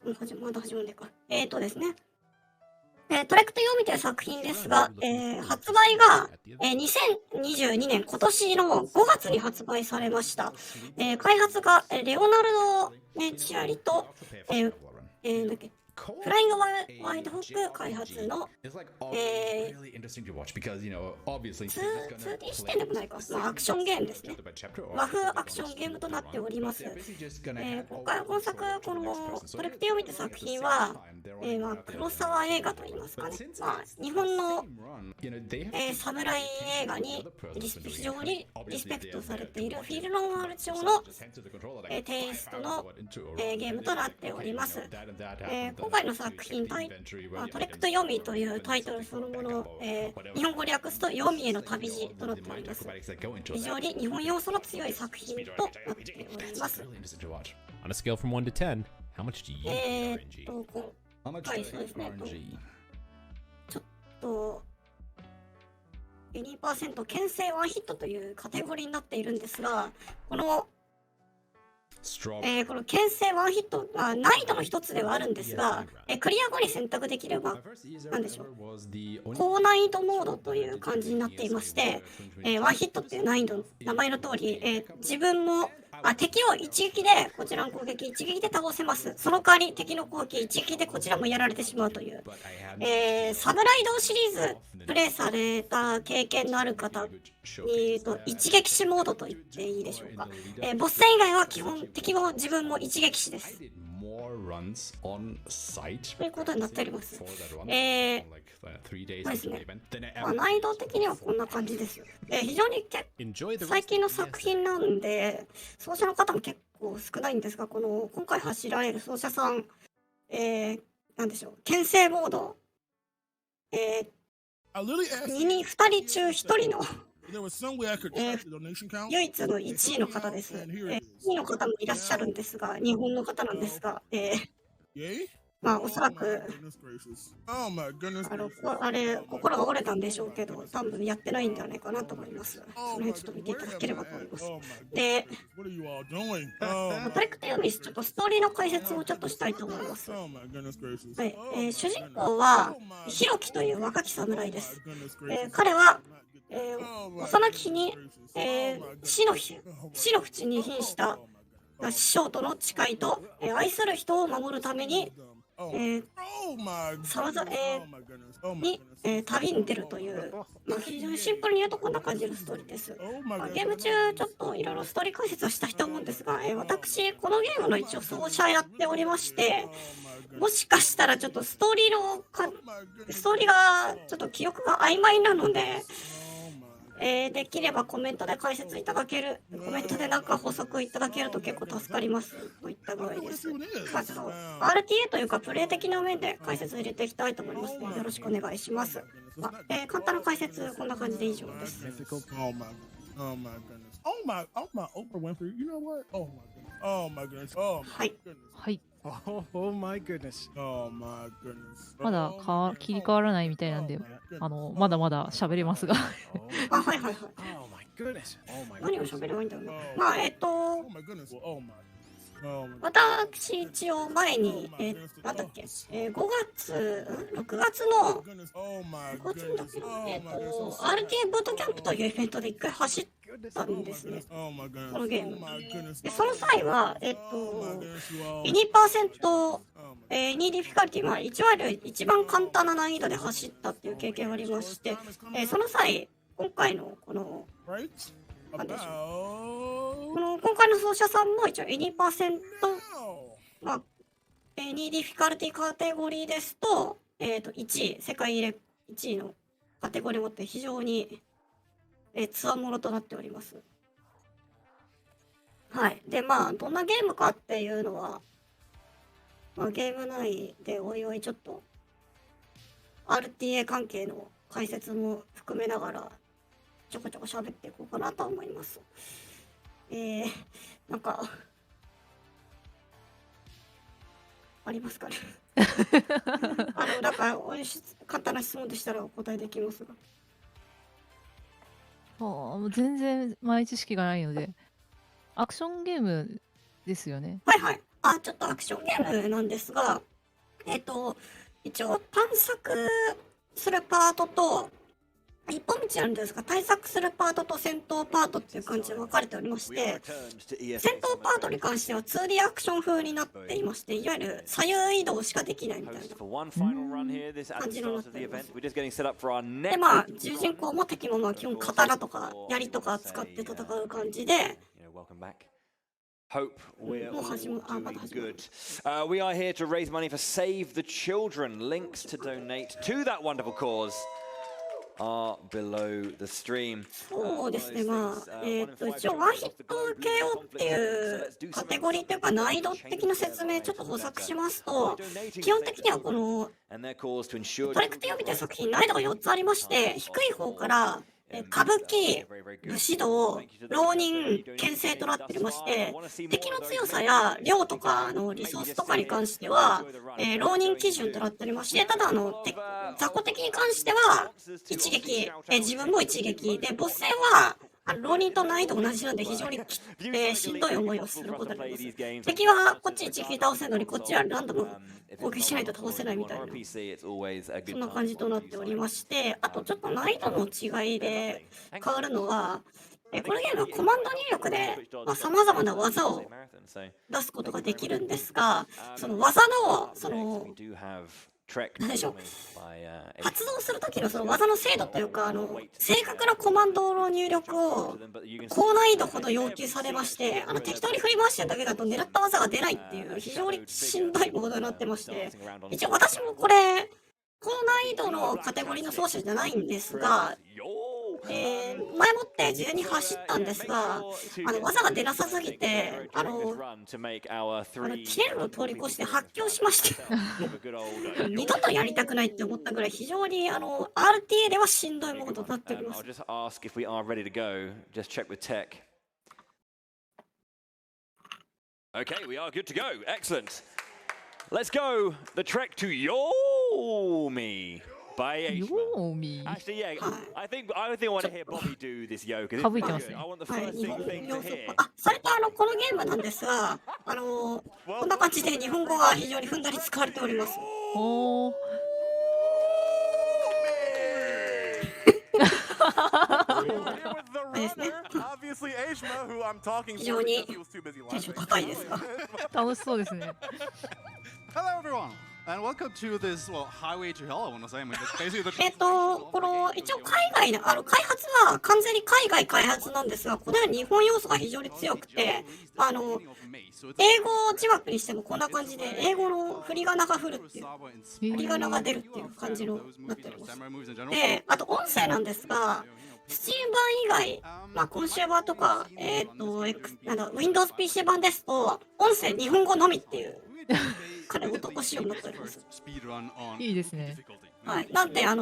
まだ始まるんでか。ですね。トレクトヨミという作品ですが、発売が、2022年今年の5月に発売されました。開発がレオナルド、チアリと、なんだっけ、フライングワイドホック開発の、2D 視点でもないか、アクションゲームですね。和風アクションゲームとなっております。今作、このトレクトヨミという作品は、黒沢映画といいますかね。日本の、侍映画に非常にリスペクトされているフィルノワール調の、テイストの、ゲームとなっております。今回の作品、トレクトヨミというタイトルそのもの、日本語略すとヨミへの旅路となっております。非常に日本要素の強い作品となっております。On a scale from 1 to 10, how much do you think RNG? 今回そうですね。ちょっと、2%牽制ワンヒットというカテゴリーになっているんですが、この牽制ワンヒット、難易度の一つではあるんですが、クリア後に選択できれば、なんでしょう、高難易度モードという感じになっていまして、ワンヒットっていう難易度の名前の通り、自分も敵を一撃で、こちらの攻撃一撃で倒せます。その代わり敵の攻撃一撃でこちらもやられてしまうという、サムライドシリーズプレイされた経験のある方に言うと、一撃死モードと言っていいでしょうか。ボス戦以外は基本敵も自分も一撃死です。ということになっております。ですね。難易度的にはこんな感じです。非常に最近の作品なんで、奏者の方も結構少ないんですが、今回走られる奏者さん、なんでしょう、牽制モード、2人中1人の唯一の1位の方です。2位の方もいらっしゃるんですが、日本の方なんですが、おそらく、心が折れたんでしょうけど、多分やってないんではないかなと思います。その辺ちょっと見ていただければと思います。で、トレクトヨミ、ちょっとストーリーの解説をちょっとしたいと思います。主人公は、ヒロキという若き侍です。彼は、幼き日に、死の淵に瀕した師匠との誓いと、愛する人を守るために、旅に出るという、非常にシンプルに言うとこんな感じのストーリーです。ゲーム中ちょっといろいろストーリー解説をしたいと思うんですが、私このゲームの一応奏者やっておりまして、もしかしたらちょっとストーリーがちょっと記憶が曖昧なので、できればコメントで解説いただける、コメントでなんか補足いただけると結構助かりますといった具合です。RTA というかプレイ的な面で解説入れていきたいと思いますのでよろしくお願いします。簡単な解説こんな感じで以上です。はい。はい。まだ切り替わらないみたいなんで、まだまだ喋れますが。はいはいはい。何を喋ればいいんだろうな。私一応前に、なんだっけ、6月の、RTA ブートキャンプというイベントで一回走ったんですね。このゲーム。で、その際は、2%、2ディフィカルティ、いわゆる一番簡単な難易度で走ったっていう経験がありまして、その際、今回のなんでしょう。今回の奏者さんも一応2%、2ディフィカルティカテゴリーですと、1位、世界1位のカテゴリーを持って非常に、つわものとなっております。はい。で、どんなゲームかっていうのは、ゲーム内でおいおいちょっと、RTA 関係の解説も含めながら、ちょこちょこ喋っていこうかなと思います。なんか、ありますかね。なんか、簡単な質問でしたらお答えできますが。もう全然前知識がないので、アクションゲームですよね。はいはい。ちょっとアクションゲームなんですが、一応探索するパートと、一本道なんですが、対策するパートと戦闘パートっていう感じで分かれておりまして、戦闘パートに関しては 2D アクション風になっていまして、いわゆる左右移動しかできないみたいな感じになっています。で、まあ、従人公も敵もまあ基本刀とか槍とか使って戦う感じで、Hope we're all doing good. We are here to raise money for Save the Children. Links to donate to that wonderful cause are below the stream. そうですね、まあ、一応ワンヒット KO っていうカテゴリーというか難易度的な説明ちょっと補足しますと、基本的にはこのトレクティオミという作品難易度が4つありまして、低い方から歌舞伎、武士道、浪人、牽制となっておりまして、敵の強さや量とかリソースとかに関しては、浪人基準となっておりまして、ただ雑魚敵に関しては一撃、自分も一撃で、ボス戦は浪人と難易度同じなんで非常にしんどい思いをすることになります。敵はこっち一撃倒せるのにこっちはランダム攻撃しないと倒せないみたいな、そんな感じとなっておりまして、あとちょっと難易度の違いで変わるのは、このゲームはコマンド入力でさまざまな技を出すことができるんですが、その技のなんでしょう、発動するときのその技の精度というか、正確なコマンドの入力を高難易度ほど要求されまして、適当に振り回してるだけだと狙った技が出ないっていう非常にしんどいモードになってまして、一応私もこれ高難易度のカテゴリーの奏者じゃないんですが、前もって事前に走ったんですが、技が出なさすぎて、切れるのを通り越して発狂しまして二度とやりたくないって思ったぐらい非常にRTA ではしんどいモードになっております。Okay, we are good to go. Excellent. Let's go. The trek to Yomi by Aeshmah. Actually, yeah, I think I want to hear Bobby do this yoga. I want the first thing to hear. それとこのゲームなんですが、こんな感じで日本語が非常にふんだんに使われております。おー。ですね。非常にテンション高いですが。楽しそうですね。Hello everyone, and welcome to this highway to hell. I want to say, basically the. この一応海外の開発は完全に海外開発なんですが、このように日本要素が非常に強くて、英語字幕にしてもこんな感じで英語の振り仮名が振るっていう、振り仮名が出るっていう感じのなっております。で、あと音声なんですが、スチーム版以外、今週版とか、Windows PC 版ですと、音声日本語のみっていう、彼男仕様になっております。いいですね。はい。なんで、いわ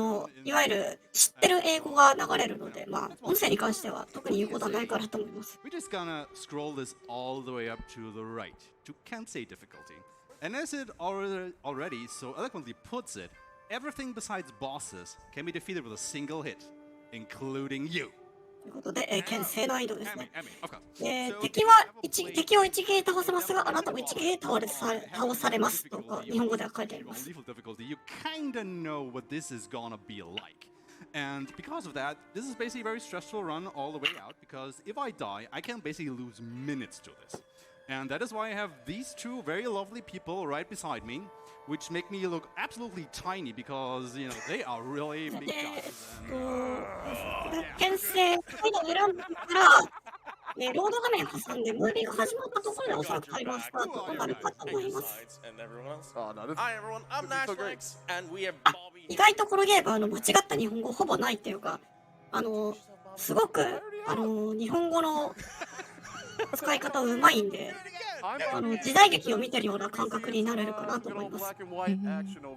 ゆる知ってる英語が流れるので、音声に関しては特に言うことはないかなと思います。We're just gonna scroll this all the way up to the right, to Kensei difficulty. And as it already so eloquently puts it, everything besides bosses can be defeated with a single hit, including you. ということで、牽制難易度ですね。敵を一撃倒せますが、あなたも一撃倒されますとか、日本語では書いてあります。You kinda know what this is gonna be like. And because of that, this is basically a very stressful run all the way out, because if I die, I can basically lose minutes to this. And that is why I have these two very lovely people right beside me, which make me look absolutely tiny because, you know, they are really big guys. 牽制難易度を選んだから、ロード画面挟んで、ムービーが始まったところでおそらくタイマースタートとなるかと思います。意外とこのゲーム間違った日本語ほぼないっていうか、すごく日本語の使い方うまいんで、時代劇を見てるような感覚になれるかなと思います。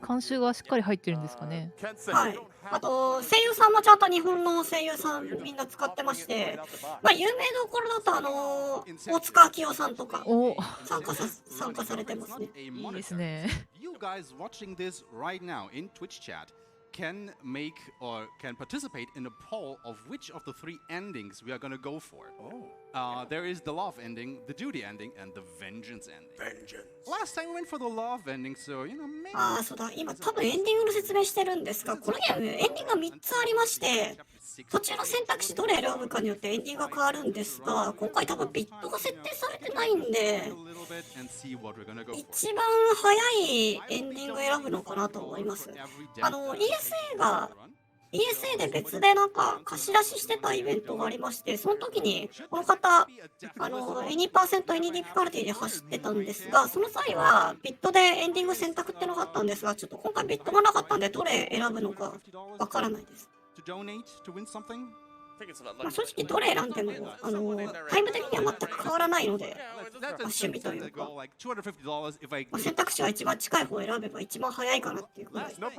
監修がしっかり入ってるんですかね。はい。あと声優さんもちゃんと日本の声優さんみんな使ってまして、有名どころだと大塚明夫さんとか参加されてますね。いいですね。You guys watching this right now in Twitch chat can make or can participate in a poll of which of the three endings we are going to go for. There is the love ending, the duty ending, and the vengeance ending. Last time we went for the love ending, so maybe. そうだ、今多分エンディングの説明してるんですが、このゲームエンディングが3つありまして、途中の選択肢どれ選ぶかによってエンディングが変わるんですが、今回多分ビットが設定されてないんで、一番早いエンディング選ぶのかなと思います。ESA で別でなんか貸し出ししてたイベントがありまして、その時にこの方、2% エニディフィカルティで走ってたんですが、その際はビットでエンディング選択ってのがあったんですが、ちょっと今回ビットがなかったんで、どれ選ぶのかわからないです。正直どれ選んでもタイム的には全く変わらないので、趣味というか、選択肢が一番近い方を選べば一番早いかなっていうぐらいですか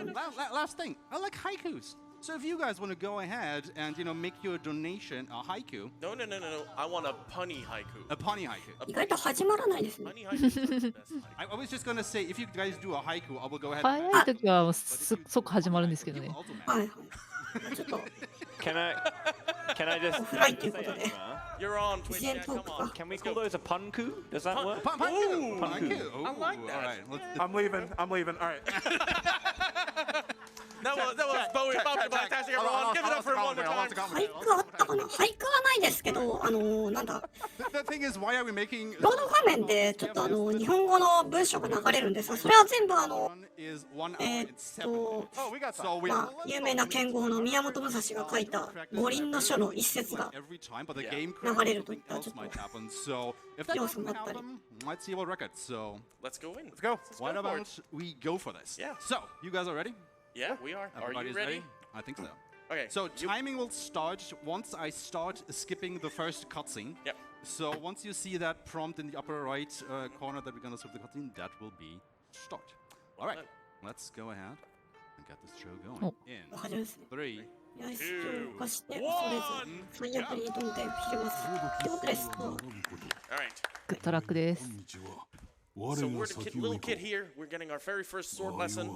ね。Last thing, I like haikus. So if you guys want to go ahead and make your donation a haiku. No. I want a punny haiku. A punny haiku. 意外と始まらないですね。I was just gonna say, if you guys do a haiku, I will go ahead. 早い時は即始まるんですけどね。はいはい。ちょっと。Can I just? オフラインということで。You're on 自然トークか。 Can we call those a punku? Does that work? Punku. I like that. All right, I'm leaving. All right. That was Bowie. Fantastic, everyone. Give it up for him one more time. 俳句あったかな。俳句はないですけど、なんだ。The thing is, why are we making? ロード画面でちょっと日本語の文章が流れるんですが、それは全部有名な剣豪の宮本武蔵が書いた五輪の書の一節が流れるといったちょっと要素もあったり。Let's see what record. So Let's go in. Let's go. Why don't we go for this? Yeah. So you guys are ready? Yeah, we are. Are you Everybody's ready? I think so. Okay. So timing will start once I start skipping the first cutscene. Yep. So once you see that prompt in the upper right corner that we're gonna skip the cutscene, that will be start. All right. Let's go ahead and get this show going. In 始めですね。 3. よし、動かして恐れず最悪に挑んで切れます。ということです。 All right. グッドラックです。 So we're the little kid here. We're getting our very first sword lesson.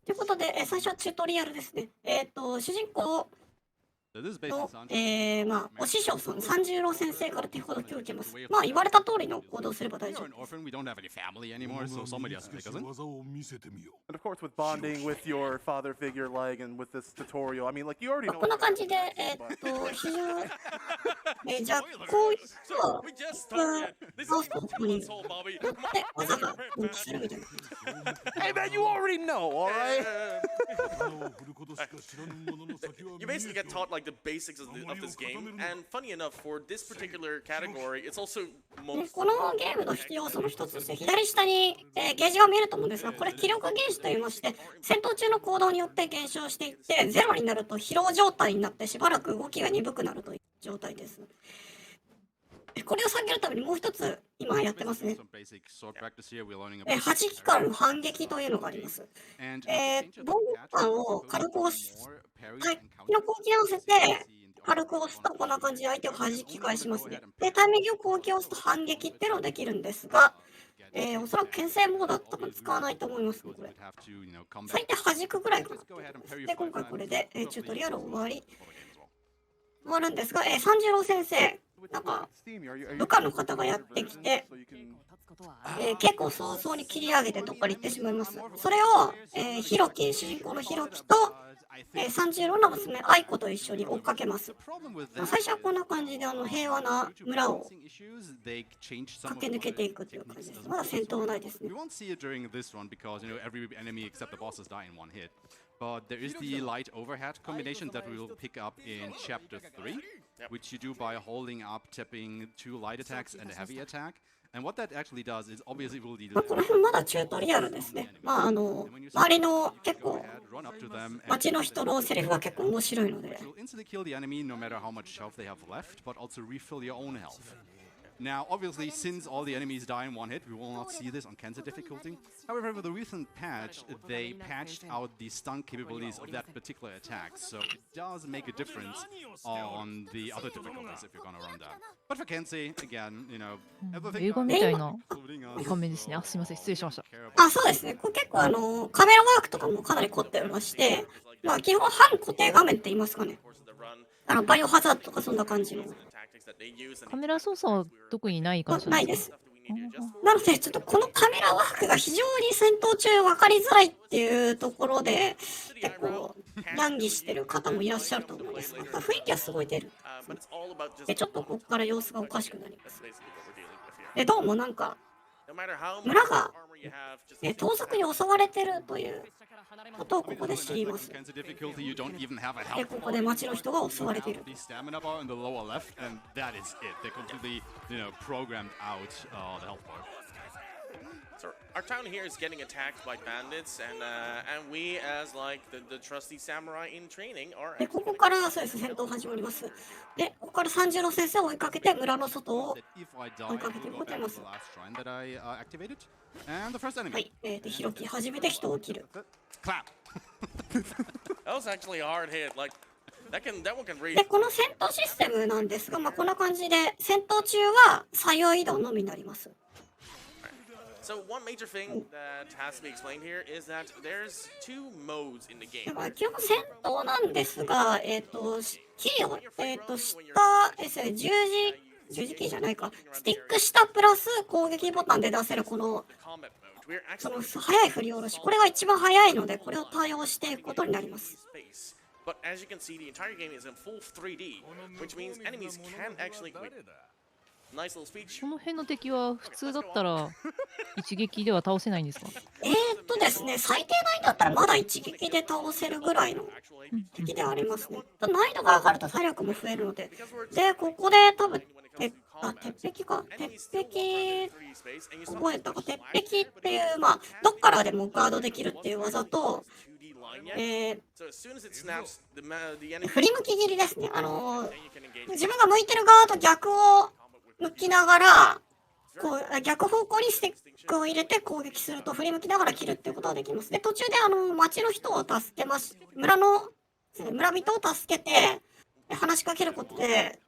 ということで、最初はチュートリアルですね。主人公 So this is based の on お師匠さん、三十郎先生から手ほどきを受けます。言われた通りの行動をすれば大丈 You're 夫 an orphan. We don't have any family anymore, so somebody has to take us in. And of course, with bonding with your father figure leg and with this tutorial, I mean, like you already know. こんな感じで、非常じゃあ、こういうのを We just started. This is ここに soul, Bobby. 乗って技が分岐するみたいな感じ。 Hey man, you already know, all right? You basically get taught like the basics of this game, and funny enough, for this particular category, it's also で most. このゲームの要素の一つとして左下に、ゲージが見えると思うんですが、これ気力ゲージといいまして、戦闘中の行動によって減少していってゼロになると疲労状態になってしばらく動きが鈍くなるという状態です。これを下げるためにもう一つ今やってますね。弾きからの反撃というのがあります。防御感を軽く押す、敵の攻撃に合わせて軽く押すとこんな感じで相手を弾き返しますね。で、タイミングを攻撃を押すと反撃っていうのができるんですが、おそらく牽制モードだったら使わないと思いますね、これ。最低弾くぐらいかな。で、今回これで、チュートリアル終わるんですが、三十郎先生、なんか部下の方がやってきて、結構早々に切り上げてどっかに行ってしまいます。それを、ひろき、主人公のひろきと、三十郎の娘愛子と一緒に追っかけます。最初はこんな感じで平和な村を駆け抜けていくという感じです。まだ戦闘はないですね。But there is the light overhead combination that we will pick up in chapter 3, which you do by holding up, tapping 2 light attacks and a heavy attack. And what that actually does is obviously will lead to この辺まだチュートリアルですね。周りの結構街の人のセリフが結構面白いので。instantly kill the enemy no matter how much health they have left, but also refill your own health. Now, obviously, since all the enemies die in one hit, we will not see this on Kensei difficulty. However, with the recent patch, they patched out the stun capabilities of that particular attack, so it does make a difference on the other difficulties if you're gonna run that. But for Kensei, again, you know, 映画みたいな画面ですね。あ、すみません、失礼しました。あ、そうですね。これ結構カメラワークとかもかなり凝ってまして、まあ基本半固定画面って言いますかね。バイオハザードとかそんな感じの。カメラ操作は特にない感じないです。なので、ちょっとこのカメラワークが非常に戦闘中分かりづらいっていうところで、結構難儀してる方もいらっしゃると思うんですが、雰囲気はすごい出る。で、ちょっとここから様子がおかしくなります。で、どうもなんか、村が盗賊に襲われてるということをここで知ります。で、ここで町の人が襲われている。So our town here is getting attacked by bandits, and we, as like the trusty samurai in training, are. で、ここからそうです戦闘始まります。で、ここから三十郎先生を追いかけて村の外を追いかけていこうと思います。はい、で、ひろき初めて人を切る。That was actually a hard hit. Like that one can read. で、この戦闘システムなんですが、まあこんな感じで戦闘中は左右移動のみになります。So one major thing that has to be explained here is that there's two modes in the game. 基本戦闘なんですが、キーを、下ですね、十字キーじゃないか、スティック下プラス攻撃ボタンで出せるこの、その速い振り下ろし、これが一番速いので、これを対応していくことになります。But as you can see, the entire game is in full 3D, which means enemies can actually. Nice little speech. この辺の敵は普通だったら一撃では倒せないんですか？ですね、最低難易度だったらまだ一撃で倒せるぐらいの敵でありますね。難易度が上がると体力も増えるので。で、ここで多分、鉄壁か。鉄壁、覚えたか。鉄壁っていう、まあ、どっからでもガードできるっていう技と、振り向き切りですね。自分が向いてる側と逆を向きながら、こう逆方向にスティックを入れて攻撃すると振り向きながら切るっていうことができます。で、途中で町の人を助けます。村人を助けて話しかけることで、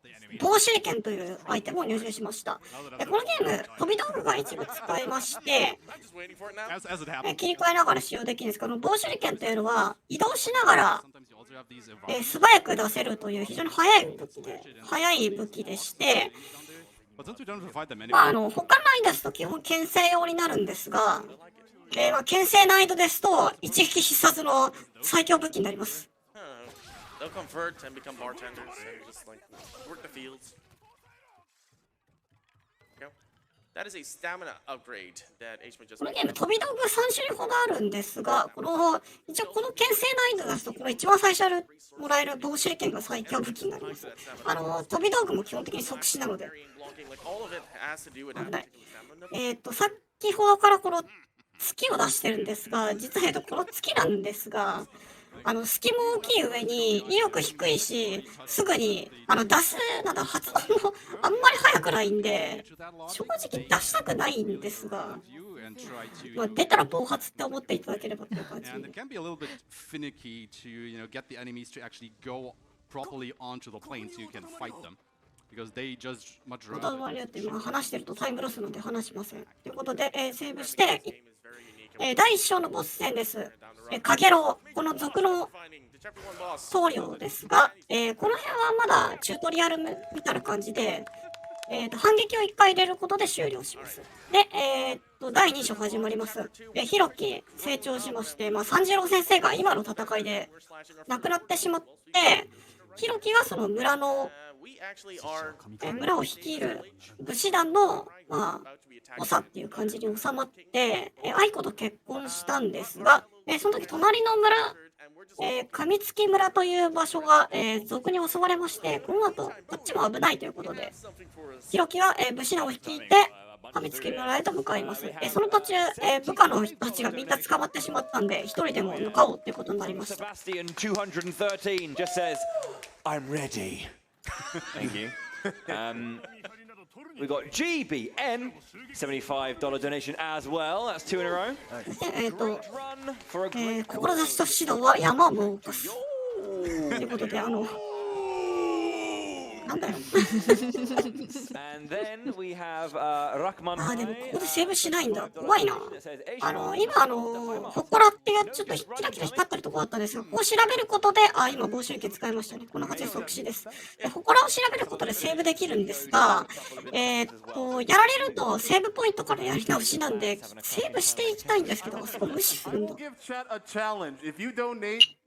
棒手裏剣というアイテムを入手しました。で、このゲーム、飛び道具が一部使えまして、切り替えながら使用できるんですけど、棒手裏剣というのは移動しながら、素早く出せるという非常に速い武器でして、まあ、他の難易度ですと基本牽制用になるんですが、牽制難易度ですと一撃必殺の最強武器になります。They'll convert and become bartenders and just like work the fields. That is a stamina upgrade that Aeshmah just. このゲーム飛び道具3種類ほどあるんですが、一応この牽制難易度ですとこの一番最初にもらえる棒手裏剣が最強武器になります。飛び道具も基本的に即死なので。危ない。先ほどからこの月を出してるんですが、実はこの月なんですが、隙も大きい上に威力低いし、すぐに出す発動もあんまり早くないんで、正直出したくないんですが、まあ、出たら暴発って思っていただければという感じで。話してるとタイムロスなんで話しません。ということで、セーブして、第1章のボス戦です。カゲロウ、この族の棟梁ですが、この辺はまだチュートリアルみたいな感じで、反撃を1回入れることで終了します。で、第2章始まります。ヒロキ成長しまして、まあ、三次郎先生が今の戦いで亡くなってしまって、ヒロキがその村を率いる武士団の、まあ、長っていう感じに収まって、愛子と結婚したんですが、その時隣の村、上月村という場所が、賊に襲われまして、この後こっちも危ないということで、ヒロキは、武士団を率いて上月村へと向かいます。その途中、部下の人たちがみんな捕まってしまったんで、一人でも向かおうっていうことになりました。I'm ready. Thank you. We got GBN, $75 donation as well. That's 2 in a row. Run for a great 志と指導は山を起こす。ということで、なんだよ。And then we have Rahman. でもここでセーブしないんだ。怖いな。今ほこらってやつちょっとキラキラ光ってるとこあったんですが、ここを調べることで、今防止力使いましたね。こんな感じで即死です。で、ほこらを調べることでセーブできるんですが、やられるとセーブポイントからやり直しなんで、セーブしていきたいんですけど、そこ無視するんだ。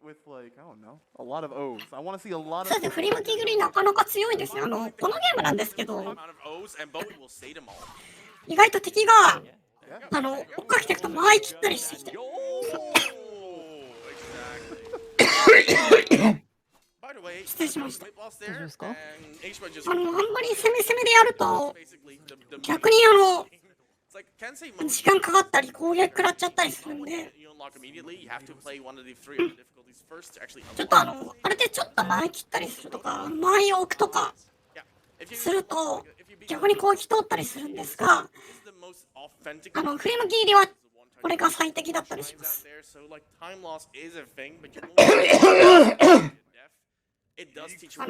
With like, I don't know, a lot of O's. I want to see a lot of. そうですね、振り向きグリなかなか強いですね。このゲームなんですけど、意外と敵が、追っかけていくと間合い切ったりしてきて。失礼しました。大丈夫ですか？あんまり攻めでやると、逆に時間かかったり攻撃食らっちゃったりするんで、ちょっとあれでちょっと前切ったりするとか、前を置くとかすると逆に攻撃通ったりするんですが、振り向き入りはこれが最適だったりします。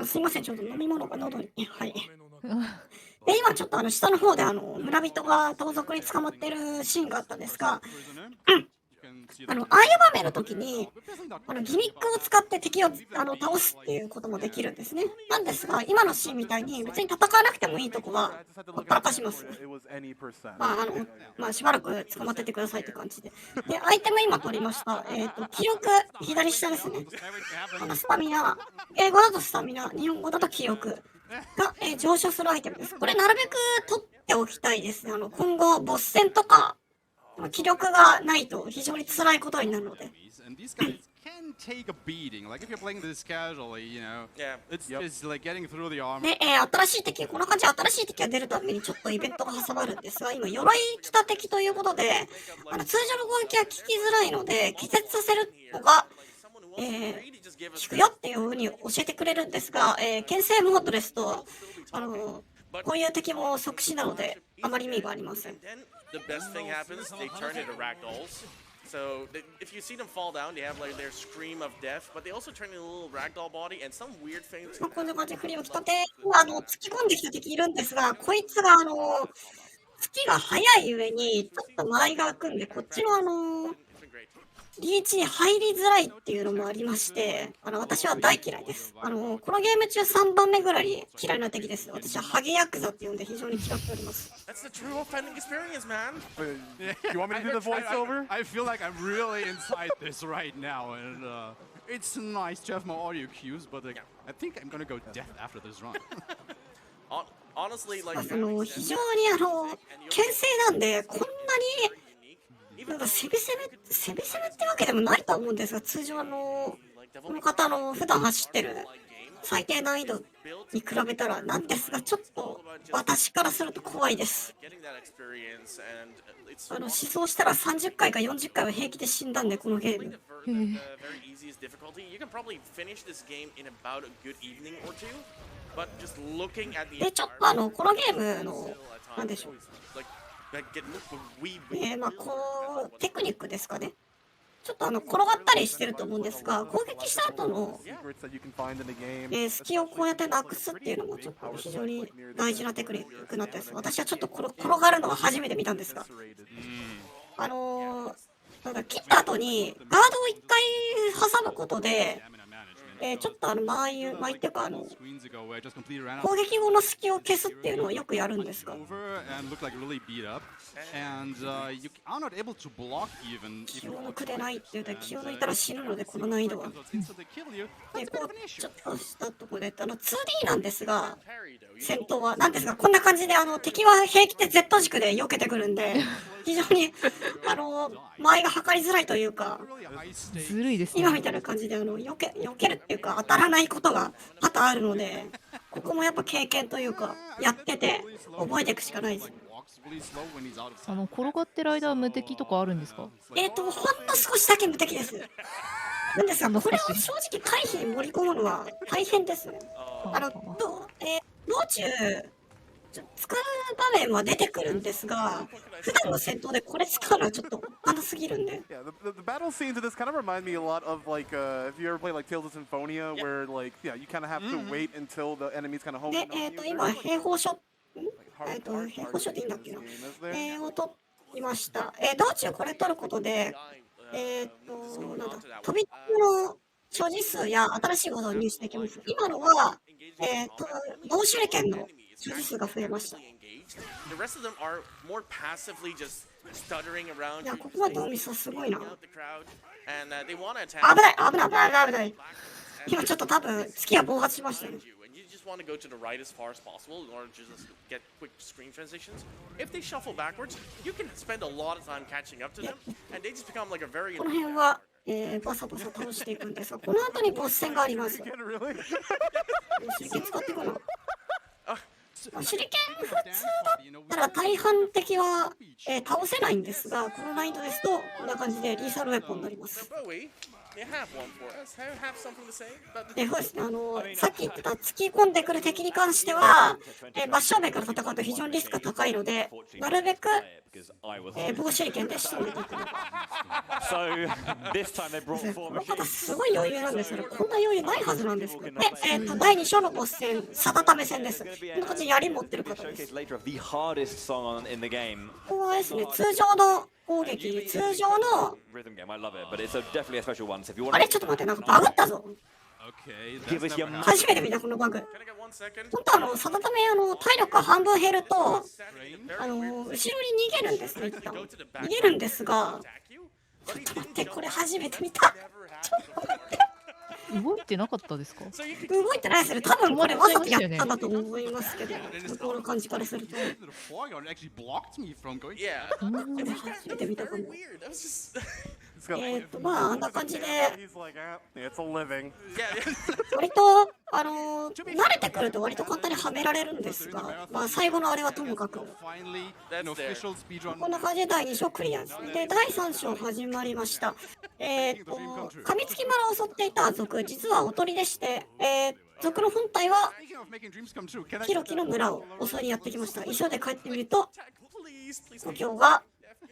すいません、ちょっと飲み物が喉に。はい。で、今ちょっと下の方で村人が盗賊に捕まってるシーンがあったんですが、ああいう場面の時にギミックを使って敵を倒すっていうこともできるんですね。なんですが、今のシーンみたいに別に戦わなくてもいいとこはほったらかします。しばらく捕まっててくださいって感じで。で、アイテム今取りました。記録、左下ですね。スタミナ、英語だとスタミナ、日本語だと記憶が、上昇するアイテムです。これなるべく取っておきたいですね。今後、ボス戦とか、気力がないと非常に辛いことになるので。で、新しい敵、こんな感じで新しい敵が出るためにちょっとイベントが挟まるんですが、今、鎧着た敵ということで、通常の攻撃は効きづらいので、気絶させるのが、効くよっていう風に教えてくれるんですが、牽制モードですと、こういう敵も即死なので、あまり意味がありません。The best thing happens, they turn into ragdolls. So if you see them fall down, they have like their scream of death, but they also turn into a little ragdoll body and some weird things. こんな感じで振りをきたて、突き込んできた敵いるんですが、こいつが突きが速い上にちょっと間合いが空くんで、こっちのリーチに入りづらいっていうのもありまして、私は大嫌いです。このゲーム中3番目ぐらい嫌いな敵です。私はハゲヤクザって呼んで非常に嫌っております。That's the true offending experience, man. You want me to do the voiceover? I feel like I'm really inside this right now, and it's nice to have my audio cues, but I think I'm gonna go deaf after this run. Honestly, like 非常に牽制なんでこんなになんか攻めってわけでもないと思うんですが、通常この方の普段走ってる最低難易度に比べたらなんですが、ちょっと私からすると怖いです。死走したら30回か40回は平気で死んだんで、このゲーム。で、ちょっとこのゲームのなんでしょう、こうテクニックですかね。ちょっと転がったりしてると思うんですが、攻撃した後の隙をこうやってなくすっていうのもちょっと非常に大事なテクニックになったです。私はちょっと転がるのは初めて見たんですが、なんか切った後にガードを一回挟むことで、ちょっと間合いっていうか攻撃後の隙を消すっていうのをよくやるんですが、気を抜くでないって言うと気を抜いたら死ぬので、この難易度は。で、こうちょっとしたところで2D なんですが、戦闘はなんですが、こんな感じで敵は平気で Z 軸で避けてくるんで、非常に間合いが測りづらいというか、ずるいですね。今みたいな感じで避けるっていうか当たらないことが多々あるので、ここもやっぱ経験というかやってて覚えていくしかないです。転がってる間は無敵とかあるんですか？ほんの少しだけ無敵です。なんですが、これを正直回避に盛り込むのは大変ですね。道中使う場面は出てくるんですが、普段の戦闘でこれ使うのはちょっと簡単すぎるんで。Yeah, the battle scenes of this kind of remind me a lot of like if you ever play like Tales of Symphonia, where like yeah, you kind of have to wait until the enemies kind of home. で、今、兵法書、兵法書でいいんだっけな。を取りました。道中これ取ることで、なんだ、飛びの所持数や新しい技を入手できます。今のは、同手裏剣の所持数が増えました。いや、ここまでのミスはすごいな。危ない、危ない、危ない、危ない。今ちょっと多分、月が暴発しましたね。just want to go to the right as far as possible in order to just get quick screen transitions. If they shuffle backwards, you can spend a lot of time catching up to them, and they just become like a very. この辺は、バサバサ倒していくんですが、この後にボス戦があります。手裏剣使っていくな。手裏剣普通だったら大半敵は、倒せないんですが、この難易度ですとこんな感じでリーサルウェポンになります。そうですね、さっき言ってた突き込んでくる敵に関しては、真正面から戦うと非常にリスクが高いので、なるべく、棒手裏剣で仕留めていく。この方すごい余裕なんですけど、こんな余裕ないはずなんですけど。で、第2章のボス戦、定め戦です。こんな感じで槍持ってる方です。ここはですね、通常の攻撃、通常のあれちょっと待って、なんかバグったぞ。初めて見たこのバグ。本当定め体力が半分減ると後ろに逃げるんですね。一旦逃げるんですが、ちょっと待って、これ初めて見た。ちょっと待って。動いてなかったですか？動いてないですよね。多分これわざとやったんだと思いますけど、向こうの感じからすると。初めて見たかも。まああんな感じで割と慣れてくると割と簡単にはめられるんですが、まあ最後のあれはともかくこんな感じで第2章クリアですね。で第3章始まりました。噛みつき村を襲っていた族、実はおとりでして、族の本体はヒロキの村を襲いにやってきました。急いで帰ってみると故郷が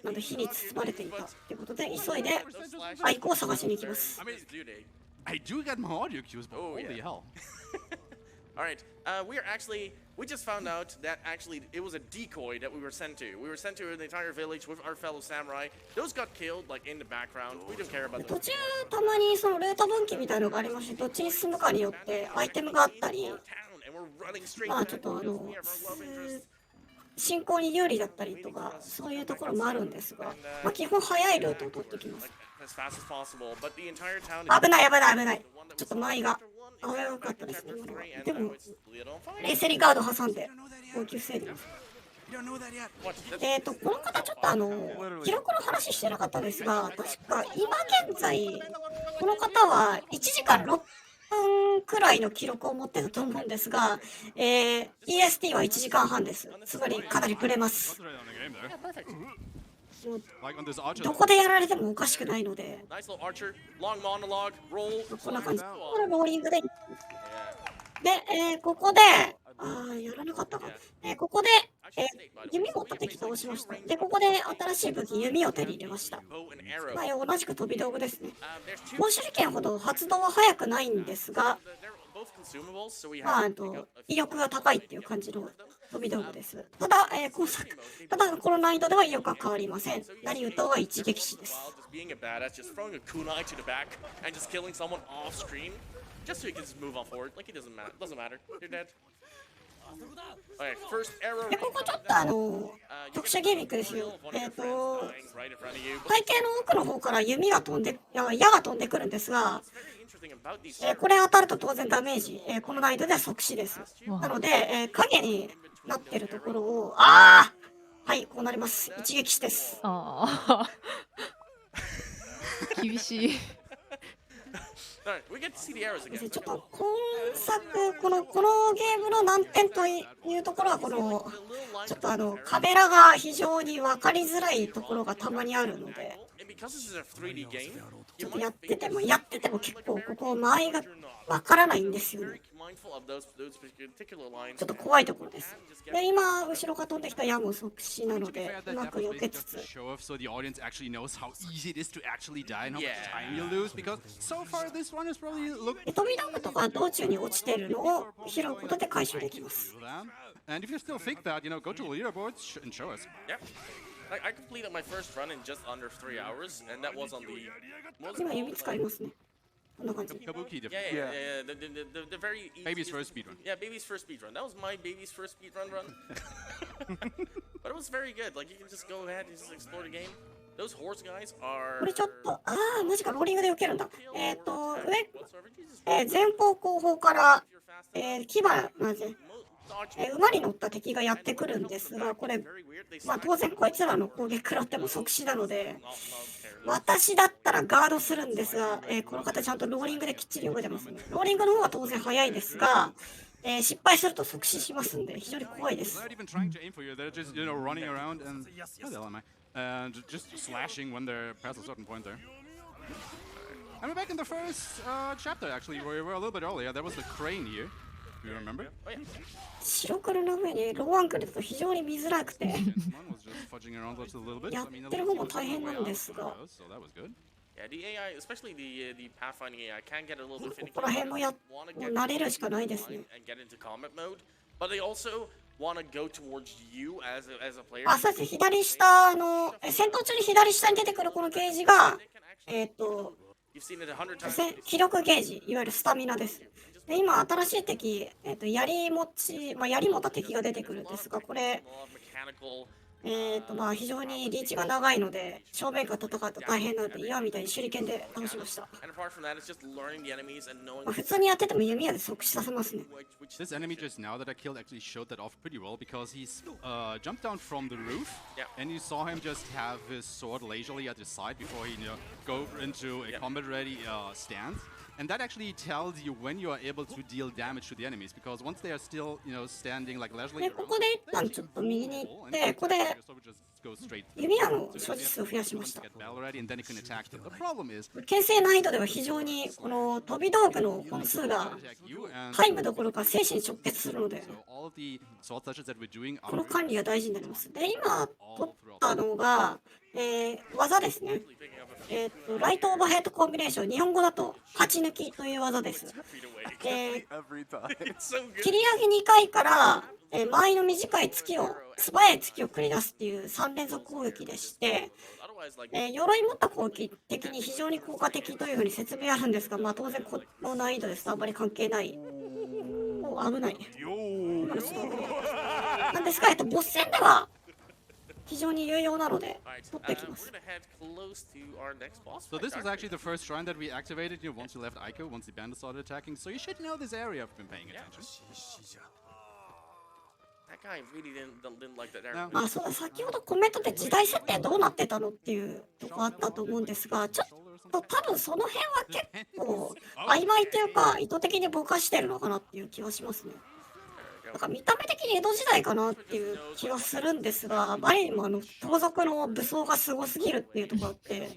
なんと火に包まれていたということで、急いでアイコを探しに行きます。I do get my audio cues, but holy hell. Alright, we just found out that actually it was a decoy that we were sent to. We were sent to an entire village with our fellow samurai. Those got killed like in the background. We don't care about 途中たまにそのルート分岐みたいなのがありまして、どっちに進むかによってアイテムがあったり、まあちょっと進行に有利だったりとか、そういうところもあるんですが、まあ基本早いルートを取ってきます。危ない危ない危ない。ちょっと前が危なかったですね。でも冷静にガード挟んで攻撃防いでます。この方ちょっと記録の話してなかったですが、確か今現在この方は1時間6分くらいの記録を持ってると思うんですが、EST は1時間半です。つまりかなりブレます。どこでやられてもおかしくないので、こんな感じ。これローリングで。で、ここで、やらなかったか。ここで、弓持った敵倒しました。で、ここで新しい武器、弓を手に入れました。まあ、同じく飛び道具ですね。棒手裏剣ほど発動は早くないんですが、まあ、威力が高いっていう感じの飛び道具です。ただ、今作、ただこの難易度では威力は変わりません。何打とうは一撃死です。Just so you can just move on forward, like it doesn't matter. You're dead. で、ここちょっと特殊ギミックですよ。背景の奥の方から弓が飛んで、矢が飛んでくるんですが、これ当たると当然ダメージ、この難易度では即死です。なので、影になってるところを、はい、こうなります。一撃死です。厳しい。ちょっと今作このゲームの難点というところはちょっとカメラが非常に分かりづらいところがたまにあるので、ちょっとやってても結構ここ間合いが分からないんですよね。ちょっと怖いところです。で、今、後ろから飛んできた矢も即死なので、うまく避けつつ。飛び道具とか道中に落ちているのを拾うことで回収できます。And if you still think that, go to the leaderboards and show us. Yeah. I completed my first run in just under 3 hours, and that was on the. 今指使いますね。こんな感じ。Kabuki, Yeah. The very baby's first speedrun. Yeah, baby's first speedrun. That was my baby's first speedrun run. But it was very good. Like you can just go ahead and just explore the game. Those horse guys are. これちょっと、マジか、ローリングで受けるんだ。前方後方から、牙なんで。馬に乗った敵がやってくるんですが、これ、当然こいつらの攻撃食らっても即死なので、私だったらガードするんですが、この方ちゃんとローリングできっちり動いてますね。ローリングの方は当然早いですが、失敗すると即死しますんで、非常に怖いです。And just slashing when they're past a certain point there. And we're back in the first chapter actually, where we were a little bit earlier. There was the crane here. Do you remember? 白黒の上にローアンクルだと非常に見づらくてやってる方も大変なんですが、ここら辺も慣れるしかないですね。そうです。左下戦闘中に左下に出てくるこのゲージが気力ゲージ、いわゆるスタミナです。で今新しい敵、槍持ち、槍持った敵が出てくるんですが、これ非常にリーチが長いので正面から戦うと大変なので、今みたいに手裏剣で倒しました。普通にやってても弓矢で即死させますね。This enemy just now that I killed actually showed that off pretty well because he's jumped down from the roof and you saw him just have his sword leisurely at his side before he go into a combat ready stance. And that actually tells you when you are able to deal damage to the enemies, because once they are still, standing like leisurely. ここで一旦ちょっと右に行って、ここで弓矢の所持数を増やしました。牽制難易度では非常にこの飛び道具の本数がタイムどころか生死に直結するので、この管理が大事になります。で、今取ったのが、技ですね。ライトオーバーヘッドコンビネーション、日本語だと勝ち抜きという技です。切り上げ2回から、周りの短い素早い突きを繰り出すっていう3連続攻撃でして、鎧持った攻撃的に非常に効果的というふうに説明あるんですが、当然この難易度ですとあんまり関係ない。危ない。なんですが、ボス戦では非常に有用なので取ってきます。So this was actually the first shrine that we activated, once you left Ico, once the bandits started attacking. So you should know this area if you've been paying attention. そうだ、先ほどコメントで時代設定どうなってたのっていうとこあったと思うんですが、ちょっと多分その辺は結構曖昧というか意図的にぼかしてるのかなっていう気はしますね。なんか見た目的に江戸時代かなっていう気はするんですが、あまりにも盗賊の武装がすごすぎるっていうところあって、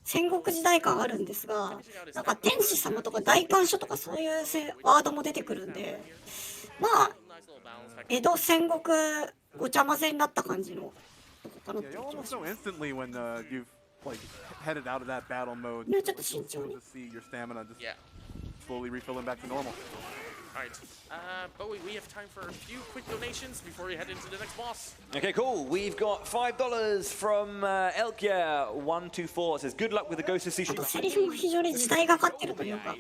戦国時代感あるんですが、なんか天使様とか大官所とかそういうワードも出てくるんで、江戸戦国ごちゃ混ぜになった感じのとこかなっていう気がします。ちょっと慎重に。Alright, but we have time for a few quick donations before we head into the next boss. Okay, cool. We've got $5 from Elkia124. It says, good luck with the Ghost of Tsushima. セリフも非常に時代がかってるというか、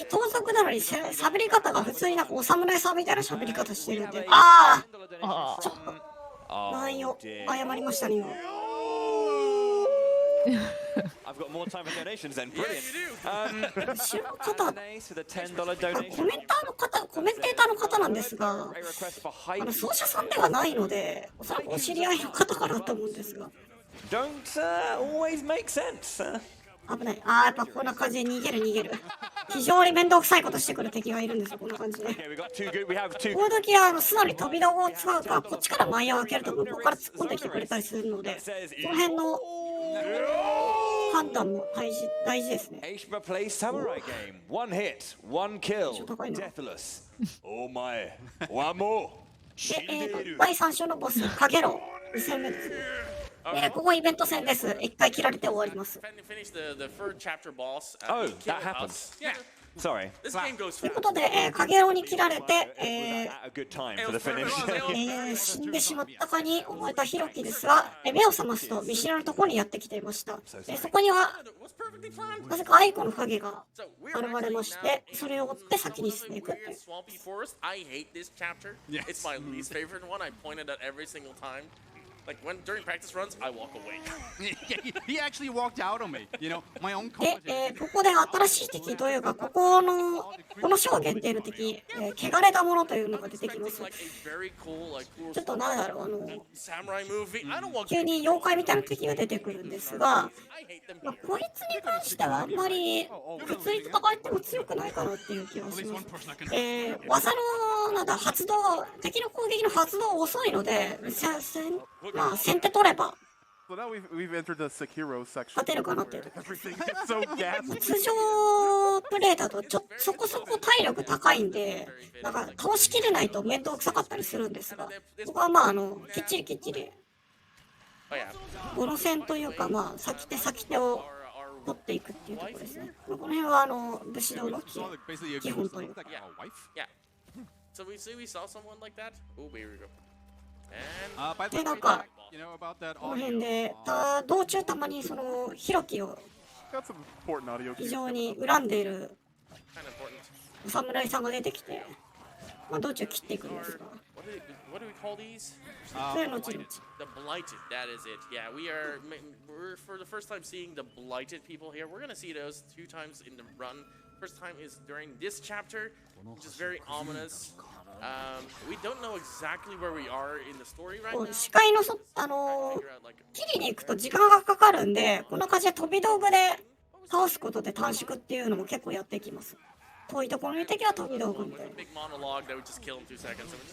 盗賊なのに喋り方が普通になんかお侍さんみたいな喋り方してるんで、ちょっと内容謝りましたね今。I've got more time for donations then. Brilliant. 後ろの方、コメンテーターの方なんですが、奏者さんではないので、おそらくお知り合いの方かなと思うんですが。Don't always make sense. 危ない。やっぱこんな感じで逃げる。非常に面倒くさいことしてくる敵がいるんですよ、こんな感じで。この時は素直に飛び道具を使うか、こっちから前を開けると向こうから突っ込んできてくれたりするので、この辺の判断も大事ですね。Aeshmah plays samurai game. One hit, one kill, deathless. Oh my, one more. で、第3章のボス、カゲロウ2戦目ですね。ここイベント戦です。1回切られて終わります。Oh, that happened. Sorry. ということで、カゲロウに切られて、A good time for the finish. 死んでしまったかに思えたヒロキですが、目を覚ますと見知らぬところにやってきていました。そこにはなぜかアイコの影が現れまして、それを追って先に進んでいくっていう。Like when during practice runs, I walk away. He actually walked out on me. You know, my own で、ここで新しい敵というか、この章限定の敵、汚れたものというのが出てきます。ちょっとなんだろう、急に妖怪みたいな敵が出てくるんですが、こいつに関してはあんまり普通に戦っても強くないかなっていう気がします。技のなんだ発動、敵の攻撃の発動遅いので、まあ先手取れば勝てるかなっていうところです。通常プレイだとそこそこ体力高いんで、なんか倒しきれないと面倒くさかったりするんですが、ここはまあきっちりこの戦というか、まあ先手を取っていくっていうところですね。この辺は武士道の基本というか。で、なんかこの辺で道中たまにそのヒロキを非常に恨んでいるお侍さんが出てきて、まあ、道中切っていくんですが、それの後々。The blighted, that is it. Yeah, we're for the first time seeing the blighted people here. We're gonna see those 2 times in the run. First time is during this chapter, which is very ominous. We don't know exactly where we are in the story right now. 視界の切りに行くと時間がかかるんで、こんな感じで飛び道具で倒すことで短縮っていうのも結構やっていきます。遠いところに敵は飛び道具みたいな。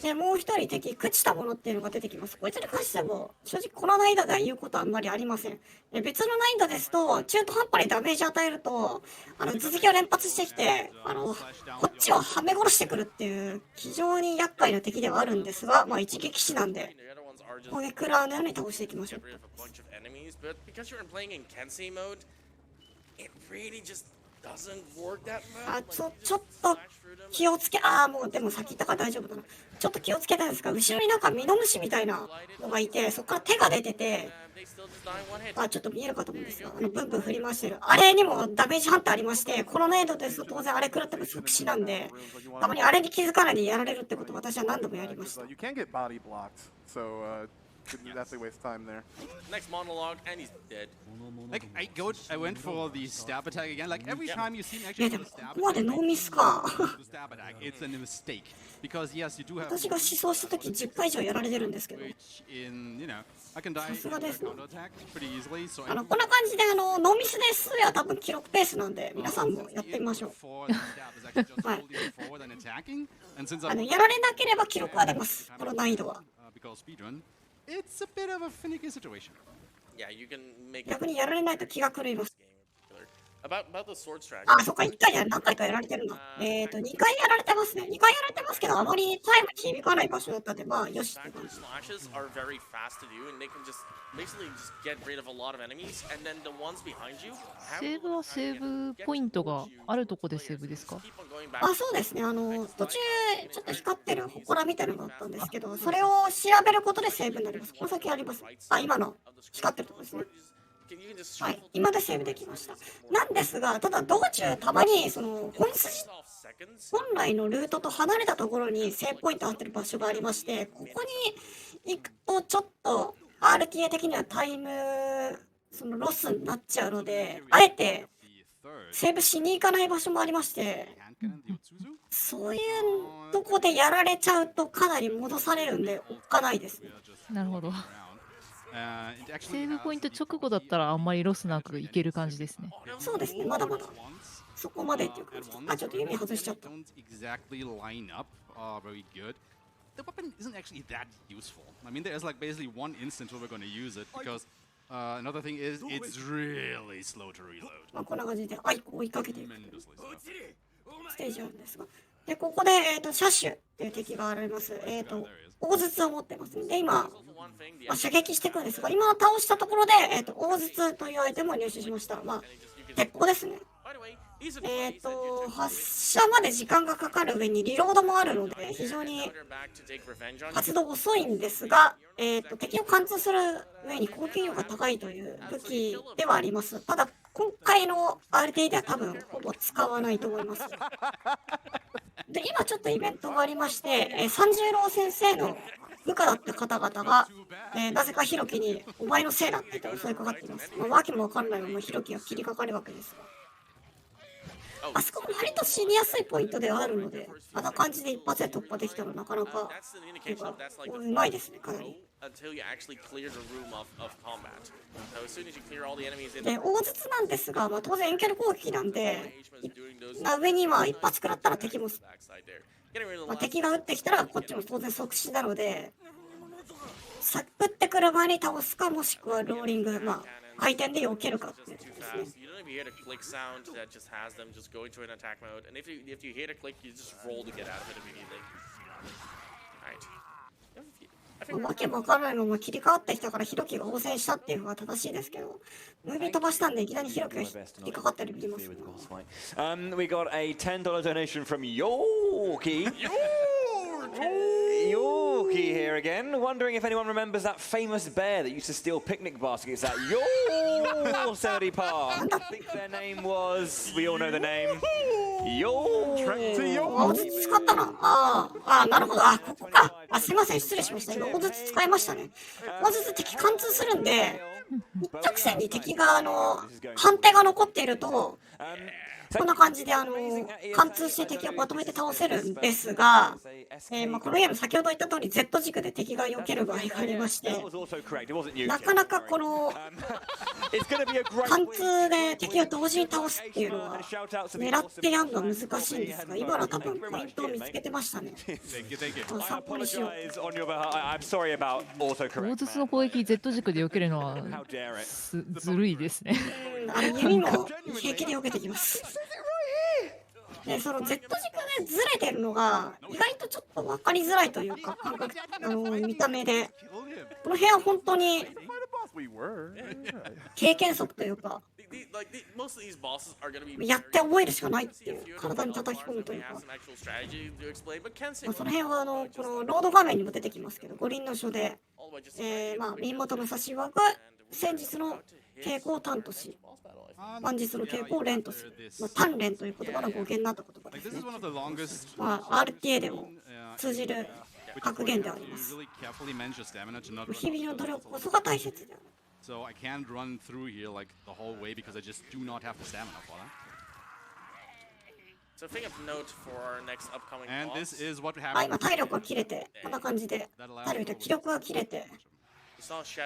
で、もう一人敵、朽ちたものっていうのが出てきます。こいつに関しても、正直この難易度で言うことはあんまりありません。別の難易度ですと、中途半端にダメージ与えると、続きを連発してきて、こっちをはめ殺してくるっていう、非常に厄介な敵ではあるんですが、まあ一撃死なんで、攻撃食らうのように倒していきましょう。ちょっと気をつけ、もうでも先言ったから大丈夫だな。ちょっと気をつけたいんですが、後ろになんかミノムシみたいなのがいて、そこから手が出てて、ちょっと見えるかと思うんですが、ブンブン振り回してる。あれにもダメージ判定ありまして、この難易度ですと当然あれ食らっても即死なんで、たまにあれに気づかないでやられるってことを私は何度もやりました。Definitely waste time there. Next monologue, and he's dead. Like I went for the stab attack again. Like every time you see me actually do a stab attack, it's a mistake. Because yes, you do have. 私が思想した時10回以上やられてるんですけど。I can die counter attack pretty easily. So こんな感じでノーミスで数や多分記録ペースなんで皆さんもやってみましょう。はい。やられなければ記録は出ます。この難易度は。It's a bit of a finicky situation. Yeah, you can make 逆にやられないと気が狂います。About the sword strategy. そっか、1回や何回かやられてるな。2回やられてますね。2回やられてますけど、あまりタイムに響かない場所だったんで、まあ、よしって感じ。Slashes are very fast to do, and they can basically just get rid of a lot of enemies, and then the ones behind you. セーブはセーブポイントがあるとこでセーブですか？そうですね。途中、ちょっと光ってる祠みたいなのがあったんですけど、それを調べることでセーブになります。この先あります。今の光ってるところですね。はい、今でセーブできました。なんですが、ただ道中たまに本来のルートと離れたところにセーブポイント合ってる場所がありまして、ここに行くとちょっと RTA 的にはタイムロスになっちゃうので、あえてセーブしに行かない場所もありまして、そういうとこでやられちゃうとかなり戻されるんでおっかないですね。なるほど。セーブポイント直後だったらあんまりロスなくいける感じですね。そうですね、まだまだそこまでっていう感じです。ちょっと弓外しちゃった。The weapon isn't actually that useful. I mean, there's like basically one instance where we're going to use it because Another thing is it's really slow to reload. まあこんな感じでアイコを追いかけていく Tremendously slow. ステージあるんですが、でここで、シャッシュっていう敵が現れます。大筒を持ってますんで、今、射撃していくんですが、今倒したところで、大筒というアイテムを入手しました。まあ、鉄砲ですね。発射まで時間がかかる上にリロードもあるので、非常に発動遅いんですが、敵を貫通する上に攻撃力が高いという武器ではあります。ただ、今回の RT では多分ほぼ使わないと思います。で、今ちょっとイベントがありまして、三十郎先生の部下だった方々が、なぜかヒロキにお前のせいだって言って襲いかかっています。まあ、わけもわかんないままヒロキが切りかかるわけですが。あそこも割と死にやすいポイントではあるので、あんな感じで一発で突破できたらなかなかうまいですね、かなり。で、大筒なんですが、まあ、当然遠距離攻撃なんで、上に今一発食らったら敵も、まあ、敵が撃ってきたらこっちも当然即死なので、さっってくる前に倒すか、もしくはローリング、まあ、回転で避けるかっていうことですね。hear the click sound that just has them just go into an attack mode, and if you hear the click, you just roll to get out of it immediately. Alright. わけもわからないまま切り替わってきたからヒロキが応戦したっていうのが正しいですけど、ムービー飛ばしたんでいきなりヒロキが切りかかったり見ます。We got a $10 donation from Yoki. Yoki here again, wondering if anyone remembers that famous bear that used to steal picnic baskets at Yosemite Park. I think their name was, we all know the name, Yomi. 大筒使ったな。なるほど。ここか。すいません、失礼しました。今、大筒使いましたね。大筒敵貫通するんで、一直線に敵が、判定が残っていると、こんな感じで貫通して敵をまとめて倒せるんですが、まあ、このゲーム先ほど言った通り Z 軸で敵が避ける場合がありまして、なかなかこの貫通で敵を同時に倒すっていうのは狙ってやるのは難しいんですが、今のは多分ポイントを見つけてましたね。参考にしよう。大筒の攻撃 Z 軸で避けるのはずるいですね。弓も平気で避けてきます。で、その Z 軸でずれてるのが意外とちょっと分かりづらいというか、感覚見た目でこの部屋は本当に経験則というか、やって覚えるしかないっていう、体に叩き込むというか、まあ、その辺はこのロード画面にも出てきますけど、五輪の書で、まあ、民元武蔵曰く戦術の傾向を担とし、万日の傾向を連とする、まあ、単連という言葉の語源になった言葉ですね。まあ、RTA でも通じる格言であります。日々の努力こそが大切である。So I can't run through here like the whole way because I just do not have the stamina for that. So thing of note for our next upcoming And this boss. is what happens. 今体力が切れて、こんな感じで、体力と気力が切れて、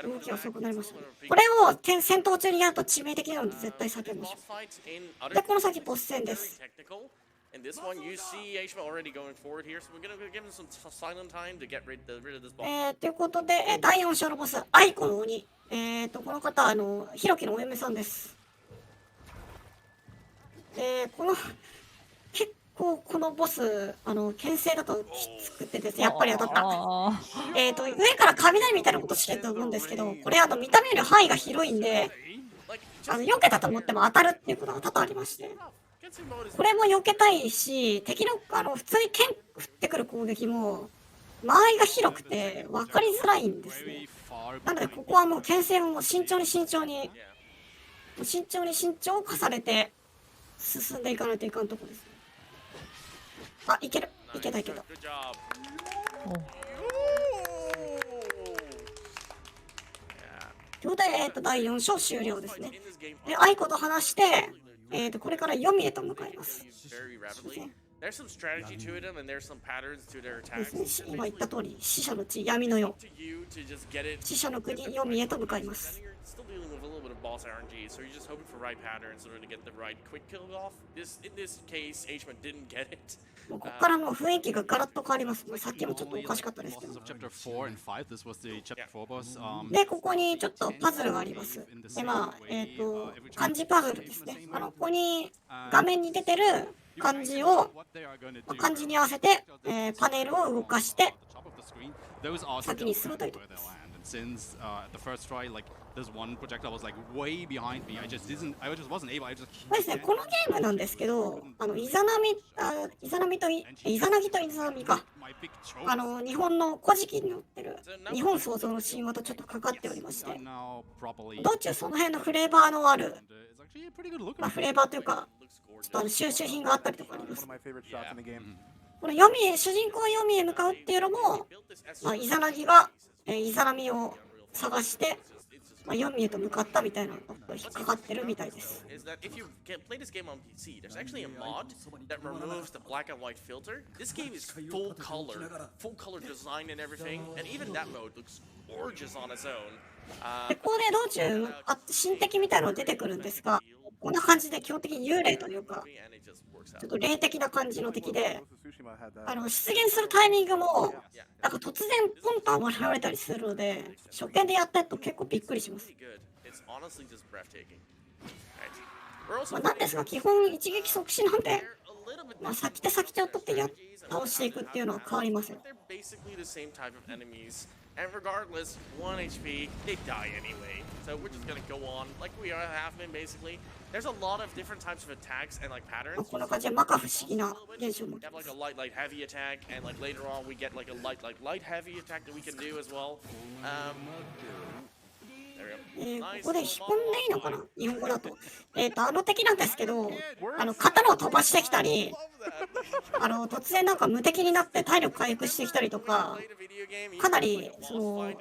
動きが遅くなりましたね。これを戦闘中にやると致命的なので絶対避けましょう。で、この先ボス戦です。In this one, you see Aeshmah already going forward here, so we're gonna give him some silent time to get rid of this boss. ということで、第4章のボス、アイコの鬼。この方、ヒロキのお嫁さんです。結構このボス、牽制だときつくてですね、やっぱり当たった。上から雷みたいなことしてると思うんですけど、これ見た目より範囲が広いんで、避けたと思っても当たるっていうことが多々ありまして。これも避けたいし、敵の普通に剣振ってくる攻撃も間合いが広くて分かりづらいんですね。なのでここはもう牽制を慎重に慎重を重ねて進んでいかないといかんとこです。いける、いけた。ということで、第4章終了ですね。で、アイコと話して、これからヨミへと向かいます。there's some strategy to them and there's some patterns to their で attacks. すね、今言った通り、死者の地、闇の世、 To you to just get it. 死者の国、ヨミへと向かいま Then す。 you're still dealing with a little bit of boss RNG, so you're just hoping for right patterns in order to get the right quick kill off. In this case, Aeshmah didn't get it. もうここからもう雰囲気がガラッと変わります。もうさっきもちょっとおかしかったですけど。 Chapter 4 and 5, this was the chapter 4 boss. で、ここにちょっとパズルがあります。で、まあ、漢字パズルですね。ここに画面に出てる漢字を、漢字に合わせて、パネルを動かして、先に進むというところです。Since the first try, like this one projectile was like way behind me, I just wasn't able. I just. そうですね、このゲームなんですけど、イザナギとイザナミか。日本の古事記に載ってる日本創造の神話とちょっとかかっておりまして、道中その辺のフレーバーのある、まあ、フレーバーというか、ちょっと収集品があったりとかあります。この主人公ヨミへ向かうっていうのも、まあ、イザナギがイザナミを探して、まあ、ヨミへと向かったみたいなのと引っかかってるみたいです。Is that if you play this game on PC, there's actually a mod that removes the black and white filter. This game is full color design and everything, and even that mode looks gorgeous on its own. でここで道中神敵みたいなのが出てくるんですが、こんな感じで基本的に幽霊というか、ちょっと霊的な感じの敵で、出現するタイミングも、なんか突然ポンと現れたりするので、初見でやったと結構びっくりします。まあ、なんですが、基本一撃即死なんで、まあ、先手を取って倒していくっていうのは変わりません。And regardless, 1 HP, they die anyway. So we're just gonna go on like we have been basically. There's a lot of different types of attacks and like patterns. こんな感じで摩訶不思議な現象も。We have like a light, heavy attack, and like later on we get like a light, heavy attack that we can do as well. There we go. ここで引っ込んでいいのかな日本語だと。敵なんですけど、刀を飛ばしてきたり、突然なんか無敵になって体力回復してきたりとか、かなり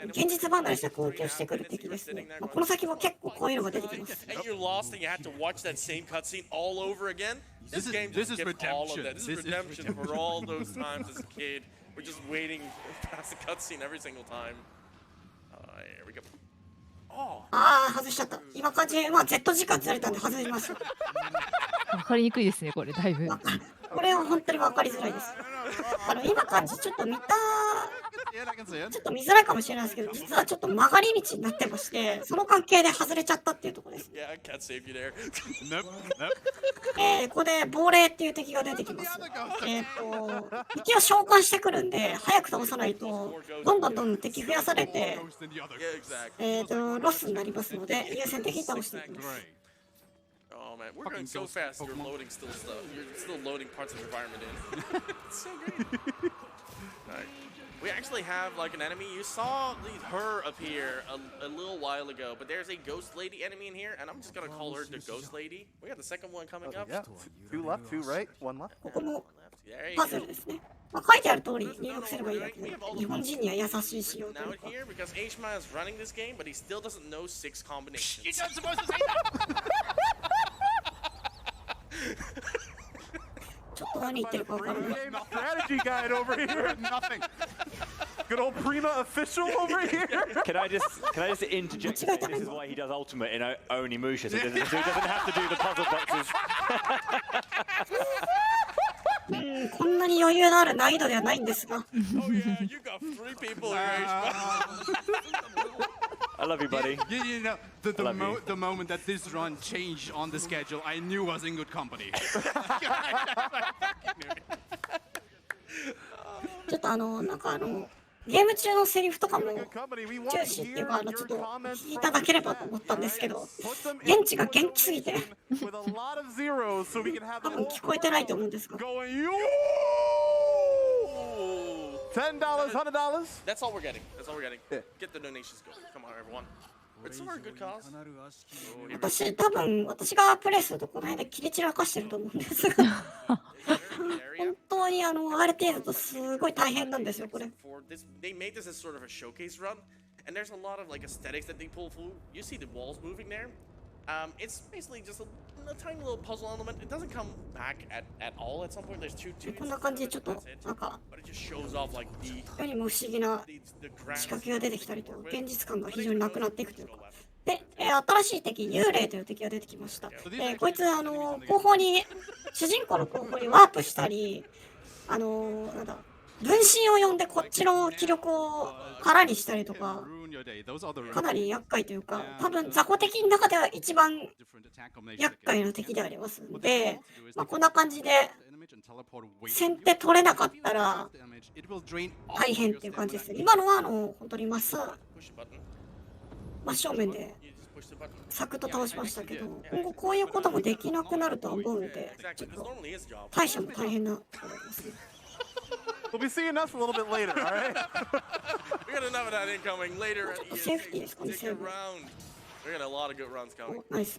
現実離れした攻撃をしてくる敵ですね。まあ、この先も結構こういうのが出てきます。And you're lost and you had to watch that same cutscene all over again. This game just gives all of that. This is redemption for all those times as a kid. We're just waiting past the cutscene every single time. Here we go. ああ、外しちゃった。今感じ、まあ Z 時間ずれたんで外します。わかりにくいですね、これ、だいぶ。これは本当に分かりづらいです。今感じちょっと見づらいかもしれないですけど、実はちょっと曲がり道になってまして、その関係で外れちゃったっていうところです。ここで亡霊っていう敵が出てきます。敵を召喚してくるんで、早く倒さないと、どんどん敵増やされて、ロスになりますので、優先的に倒していきます。Oh man, we're going so fast. You're loading still stuff. You're still loading parts of the environment in. It's so great. Alright. We actually have like an enemy. You saw her appear a little while ago, but there's a ghost lady enemy in here, and I'm just gonna call her the ghost lady. We got the second one coming up. Yeah, 2 left, 2 right, 1 left. ここもパズルですね。まあ、書いてある通り入力すればいいだけで、日本人には優しい仕様というか。Now here because Aeshmah is running this game, but he still doesn't know 6 combinations. You're not supposed to say that. ちょっと何言ってるか分からない。Strategy guide over here. Nothing. Good old Prima official over here. Can I just interject? This is why he does ultimate in Onimusha, so he doesn't have to do the puzzle boxes. こんなに余裕のある難易度ではないんですが。Oh yeah, you got 3 people here, Aeshmah. I love you, buddy. You know, the moment that this run changed on the schedule, I knew I was in good company. ちょっとなんかゲーム中のセリフとかも重視っていうかちょっと聞いただければと思ったんですけど、現地が元気すぎて多分聞こえてないと思うんですが。$10, $100. That's all we're getting. That's all we're getting. Get the donations going. Come on, everyone. It's for a good cause. 多分私がプレイするとこの辺で切り散らかしてると思うんですが本当にある程度とすごい大変なんですよこれ。They made this as sort of a showcase run, and there's a lot of like aesthetics that they pull through. You see the walls moving there. It's basically just a tiny little puzzle element. It doesn't come back at all at some point. There's two. こんな感じでちょっとなんか But it just shows off like the 世にも不思議な the 仕 grand. 掛けが出てきたりと現実感が非常になくなっていくというか。で、新しい敵、幽霊という敵が出てきました。こいつ、後方に、主人公の後方にワープしたり、なんだ、分身を呼んでこっちの気力を空にしたりとか、かなり厄介というか、多分雑魚敵の中では一番厄介な敵でありますので、こんな感じで、先手取れなかったら大変っていう感じです。今のは、本当に真正面でサクッと倒しましたけど、今後こういうこともできなくなるとは思うので、ちょっと対処も大変なことですね。We'll be seeing us a little bit later, all right? We got enough of that incoming later. ちょっとセーフティーですかね、セーフ。 We got a lot of good runs coming. ナイス。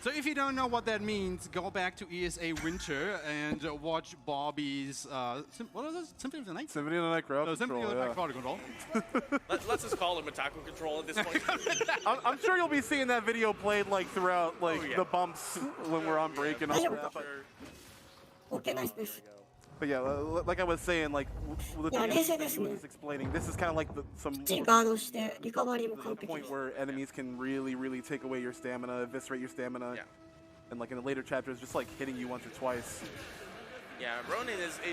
So if you don't know what that means, go back to ESA Winter and watch Bobby's what was it? Symphony of the Night? Symphony of the Night crowd Symphony of the Night crowd control. Let's just call him attack control at this point. I'm sure you'll be seeing that video played like throughout like the bumps when we're on break and all that. OK、ナイスです。 But yeah, like I was saying, like the Yeah, thing this is- I was explaining, this is kind of like some ガードしてリカバリーも the 完璧 point です。 where enemies can really take away your stamina, eviscerate your stamina, Yeah. and like in the later chapters, just like hitting you once or twice. Yeah, Ronin is a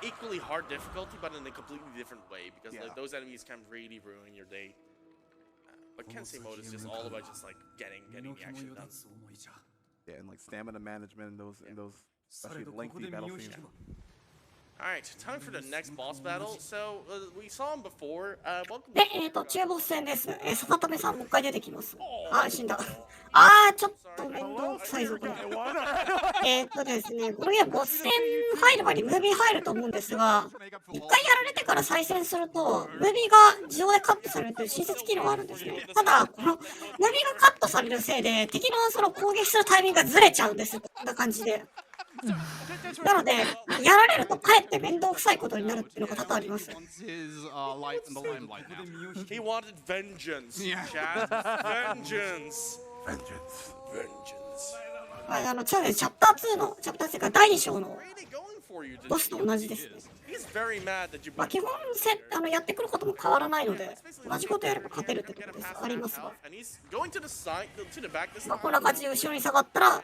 equally hard difficulty, but in a completely different way because like those enemies can really ruin your day. But Kensei mode is just all about just like getting the action done. Yeah, and like stamina management and those especially lengthy battle scenes. Alright, time for the next boss battle. So, we saw him before. Welcome. で、中ボス戦です。坂留さん、もう一回出てきます。死んだ。ちょっと面倒くさいぞ、これ。ですね、このゲーム、ボス戦入る前にムービー入ると思うんですが、一回やられてから再戦すると、ムービーが自動でカットされるという親切機能があるんですね。ただ、このムービーがカットされるせいで、敵のその攻撃するタイミングがずれちゃうんですよ。こんな感じで。なので、やられるとかえって面倒くさいことになるっていうのが多々あります。He wanted vengeance. Yeah. Chat. Vengeance. Vengeance. チャプター2の、チャプター2が第2章の Really going for you ボスと同じですね。 He's very mad that you 基本やってくることも変わらないので、同じことやれば勝てるってことです。ありますが。 and he's going to the side to the back this こんな感じで後ろに下がったら、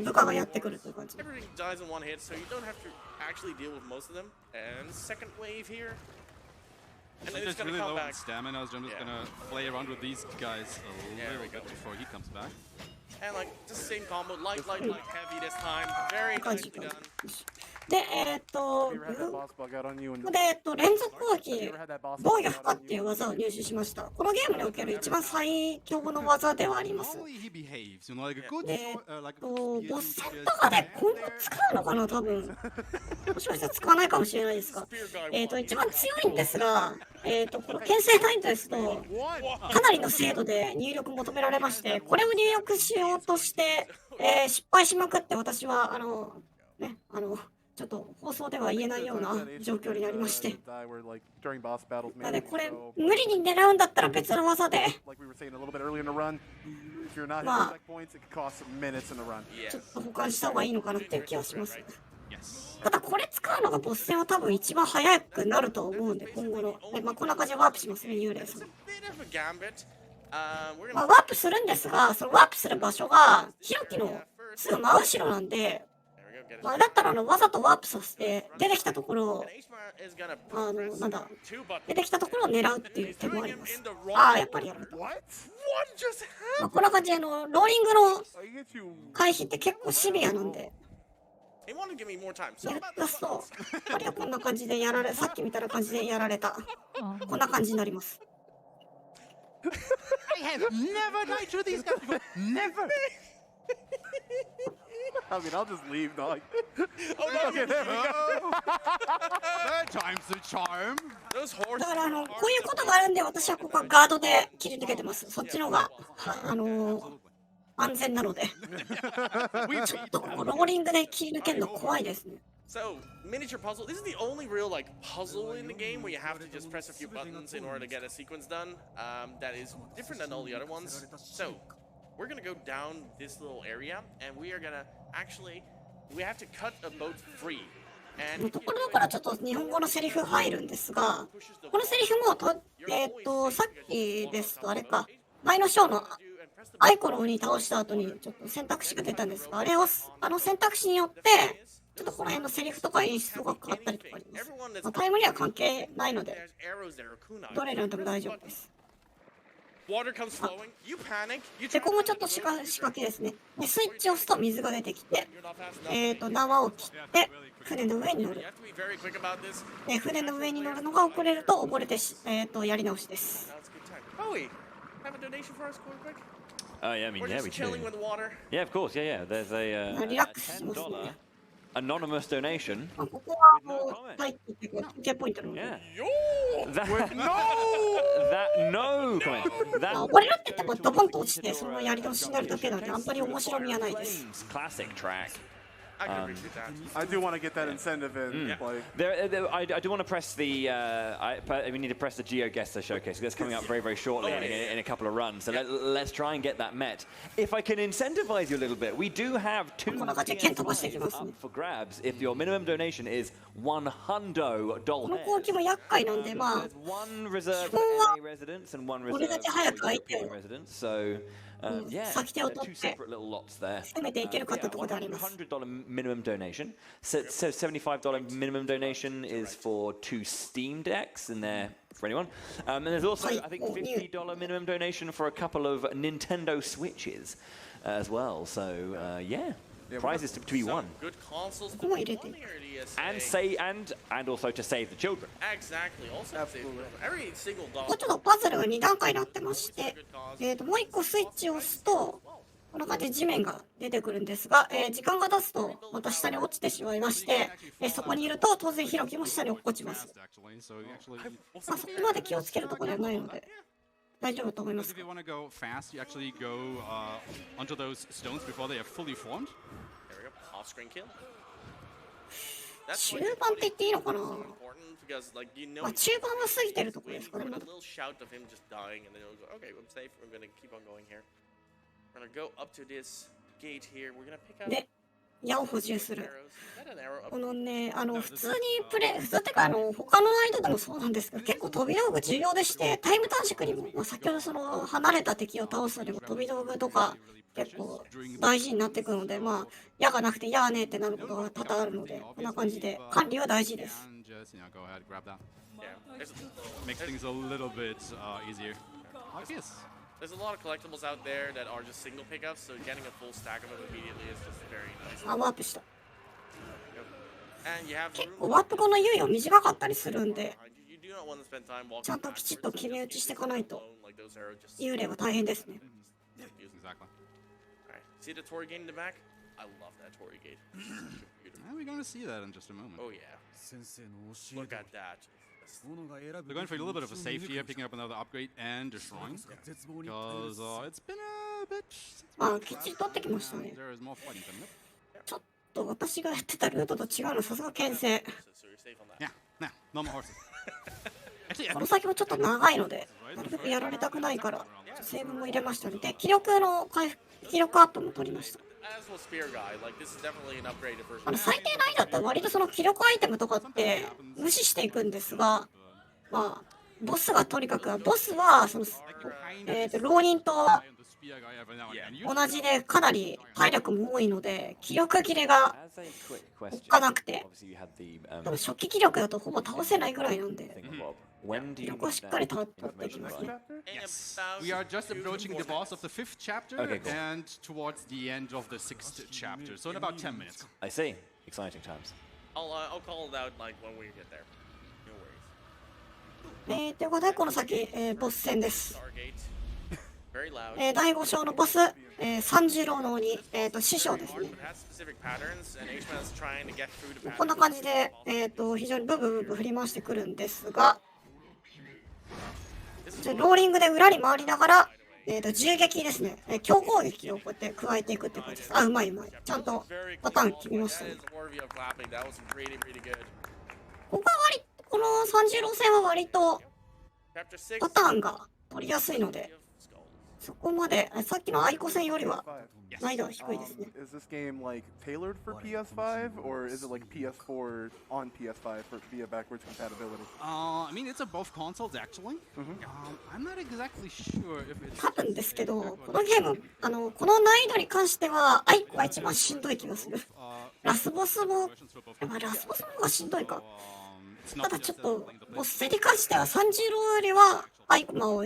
部下がやってくるという感じ。 Everything dies in one hit, so you don't have to actually deal with most of them. And second wave here. And then it's Just gonna really come low on back. stamina. I'm just gonna play around with these guys a little bit before he comes back. And like just the same combo, light, heavy this time. Very 感じ nicely done. で、You ever had that boss bug out on you? And ここで、連続攻撃、防御不可っていう技を入手しました。このゲームにおける一番最強の技ではあります。 Normally he behaves, you know, like a good, like a ボス戦とかで今後使うのかな、多分。もしかしたら使わないかもしれないですが。一番強いんですが、この牽制ナイトですと、かなりの精度で入力求められまして、これを入力しようとして、失敗しまくって私は、ちょっと放送では言えないような状況になりまして。なのでこれ、無理に狙うんだったら別の技で、まあ、ちょっと保管した方がいいのかなっていう気がします。ただこれ使うのがボス戦は多分一番早くなると思うんで、今後の。こんな感じでワープしますね、幽霊さん。ワープするんですが、そのワープする場所が、ヒロキのすぐ真後ろなんで、だったらわざとワープさせて、出てきたところを、出てきたところを狙うっていう手もあります。やっぱりやられた。こんな感じで、ローリングの回避って結構シビアなんで、やり出すと、あれはこんな感じでやられ、さっきみたいな感じでやられた。こんな感じになります。I have never died to these guys before. Never. I mean, I'll just leave, dog. Okay, there we go. Third time's the charm. だからこういうことがあるんで、私はここはガードで切り抜けてます。そっちの方が、安全なので。ちょっとここローリングで切り抜けるの怖いですね。So, miniature puzzle. This is the only real like puzzle in the game where you have to just press a few buttons in order to get a sequence done. That is different than all the other ones. So, we're gonna go down this little area, and we are gonna actually we have to cut a boat free. ところどころちょっと日本語のセリフ入るんですが、このセリフもさっきですとあれか、前の章のアイコの鬼倒した後にちょっと選択肢が出たんですが、あれを選択肢によってちょっとこの辺のセリフとか演出が変わったりとかあります。まあ、タイムには関係ないので、どれ選んでも大丈夫です。で、ここもちょっと仕掛けですね。で、スイッチを押すと水が出てきて、縄を切って船の上に乗る。で、船の上に乗るのが遅れると溺れてやり直しです。Oh yeah, I mean yeah, we do. Yeah, of course. Yeah, yeah. There's a リラックスしますね。 anonymous donation. ここはもう入っていってゲポイントの。Yeah. That no comment. That 溺れるって言ってもドボンと落ちてそのやり直しになるだけなんであんまり面白みはないです。 classic track. I do want to get that incentive in. Like, I do want to press the. We need to press the GeoGuessr showcase. That's coming up very, very shortly in a couple of runs. So let's try and get that met. If I can incentivize you a little bit, we do have 2 up for grabs. If your minimum donation is $100. この攻撃も厄介なんで、まあ、 There's one reserved for NA residents and one reserved for European residents. So. Yeah, two separate little lots there. $100 minimum donation. So $75 minimum donation is for 2 Steam decks in there for anyone. And there's also, I think, $50 minimum donation for a couple of Nintendo Switches as well. So yeah. Prizes to be won. Good consoles to play here at ESA. And also to save the children. Exactly. Also save the children. Every single こ dollar. こちょっとパズルが2段階になってまして、もう1個スイッチを押すと、こんな感じで地面が出てくるんですが、時間が経つとまた下に落ちてしまいまして、そこにいると当然ヒロキも下に落っこちます。まあ、そこまで気をつけるところではないので。大丈夫と思います。 If you want to go fast, you actually go onto those stones before they are fully formed. There we go. Off-screen kill. 中盤って言っていいのかな。まあ、中盤は過ぎてるところですからね。 A little shout of him just dying, and then he'll go, okay, I'm safe. We're gonna keep on going here. We're gonna go up to this gate here. We're gonna pick up. で、矢を補充する。このね、普通ってか他のアイドルでもそうなんですけど、結構飛び道具重要でして、タイム短縮にも、まあ、先ほどその離れた敵を倒すのにも飛び道具とか結構大事になってくるので、まあ矢がなくて矢ねってなることが多々あるので、こんな感じで管理は大事です。Makes things a little bit easier. There's a lot of collectibles out there that are just single pickups, so getting a full stack of them immediately is just very nice. あ、ワープした。 And you have 結構ワープ後の猶予短かったりするんで、 you do not want to spend time walking ちゃんときちっと決め打ちしていかないと alone, like those arrows just 幽霊は大変ですね。 Exactly. Alright, see the Torii gate in the back? I love that Torii gate. And we're going to see that in just a moment. Oh yeah. Look at that. They're going for a little bit of a safety here, picking up another upgrade and destroying. Because it's been a bit. あ、きっちり取ってきましたね。 There is more fighting coming up. ちょっと私がやってたルートと違うの、さすが牽制。So you're safe on that. Yeah, now, no more horses. Actually, この先もちょっと長いので、なるべくやられたくないから、成分も入れましたので、気力アップも取りました。As well, Spear Guy, like this is definitely an upgraded version. 最低難易度だったら割とその気力アイテムとかって無視していくんですが、まあ、ボスはその、浪人と同じでかなり体力も多いので、気力切れがおっかなくて、多分初期気力だとほぼ倒せないぐらいなんで、気力はしっかり取っていきますね。yes, we are just approaching the boss of the 5th chapter and towards the end of the 6th chapter. So in about 10 minutes. I see. Exciting times. I'll call it out like when we get there. No worries. ということで、この先、ボス戦です。 Stargate. Very loud. 第5章のボス、三十郎の鬼、師匠ですね。 It has specific patterns, and Aeshmah is trying to get through the こんな patterns. 感じで、非常にブブブブ振り回してくるんですが、ローリングで裏に回りながら、銃撃ですね。強攻撃をこうやって加えていくって感じです。あ、うまいうまい。ちゃんとパターン決めましたね。ここはこの30路線は割とパターンが取りやすいので、そこまでさっきのアイコ戦よりは難易度は低いですね。Is this game like tailored for PS5 or is it like PS4 on PS5 for via backwards compatibility? I mean, it's a both consoles actually. I'm not exactly sure if it's. 多分ですけど、このゲーム、この難易度に関しては、アイコが一番しんどい気がする。ラスボスも、ラスボスの方がしんどいか。ただちょっと、ボス戦に関しては30ロよりは、アイコを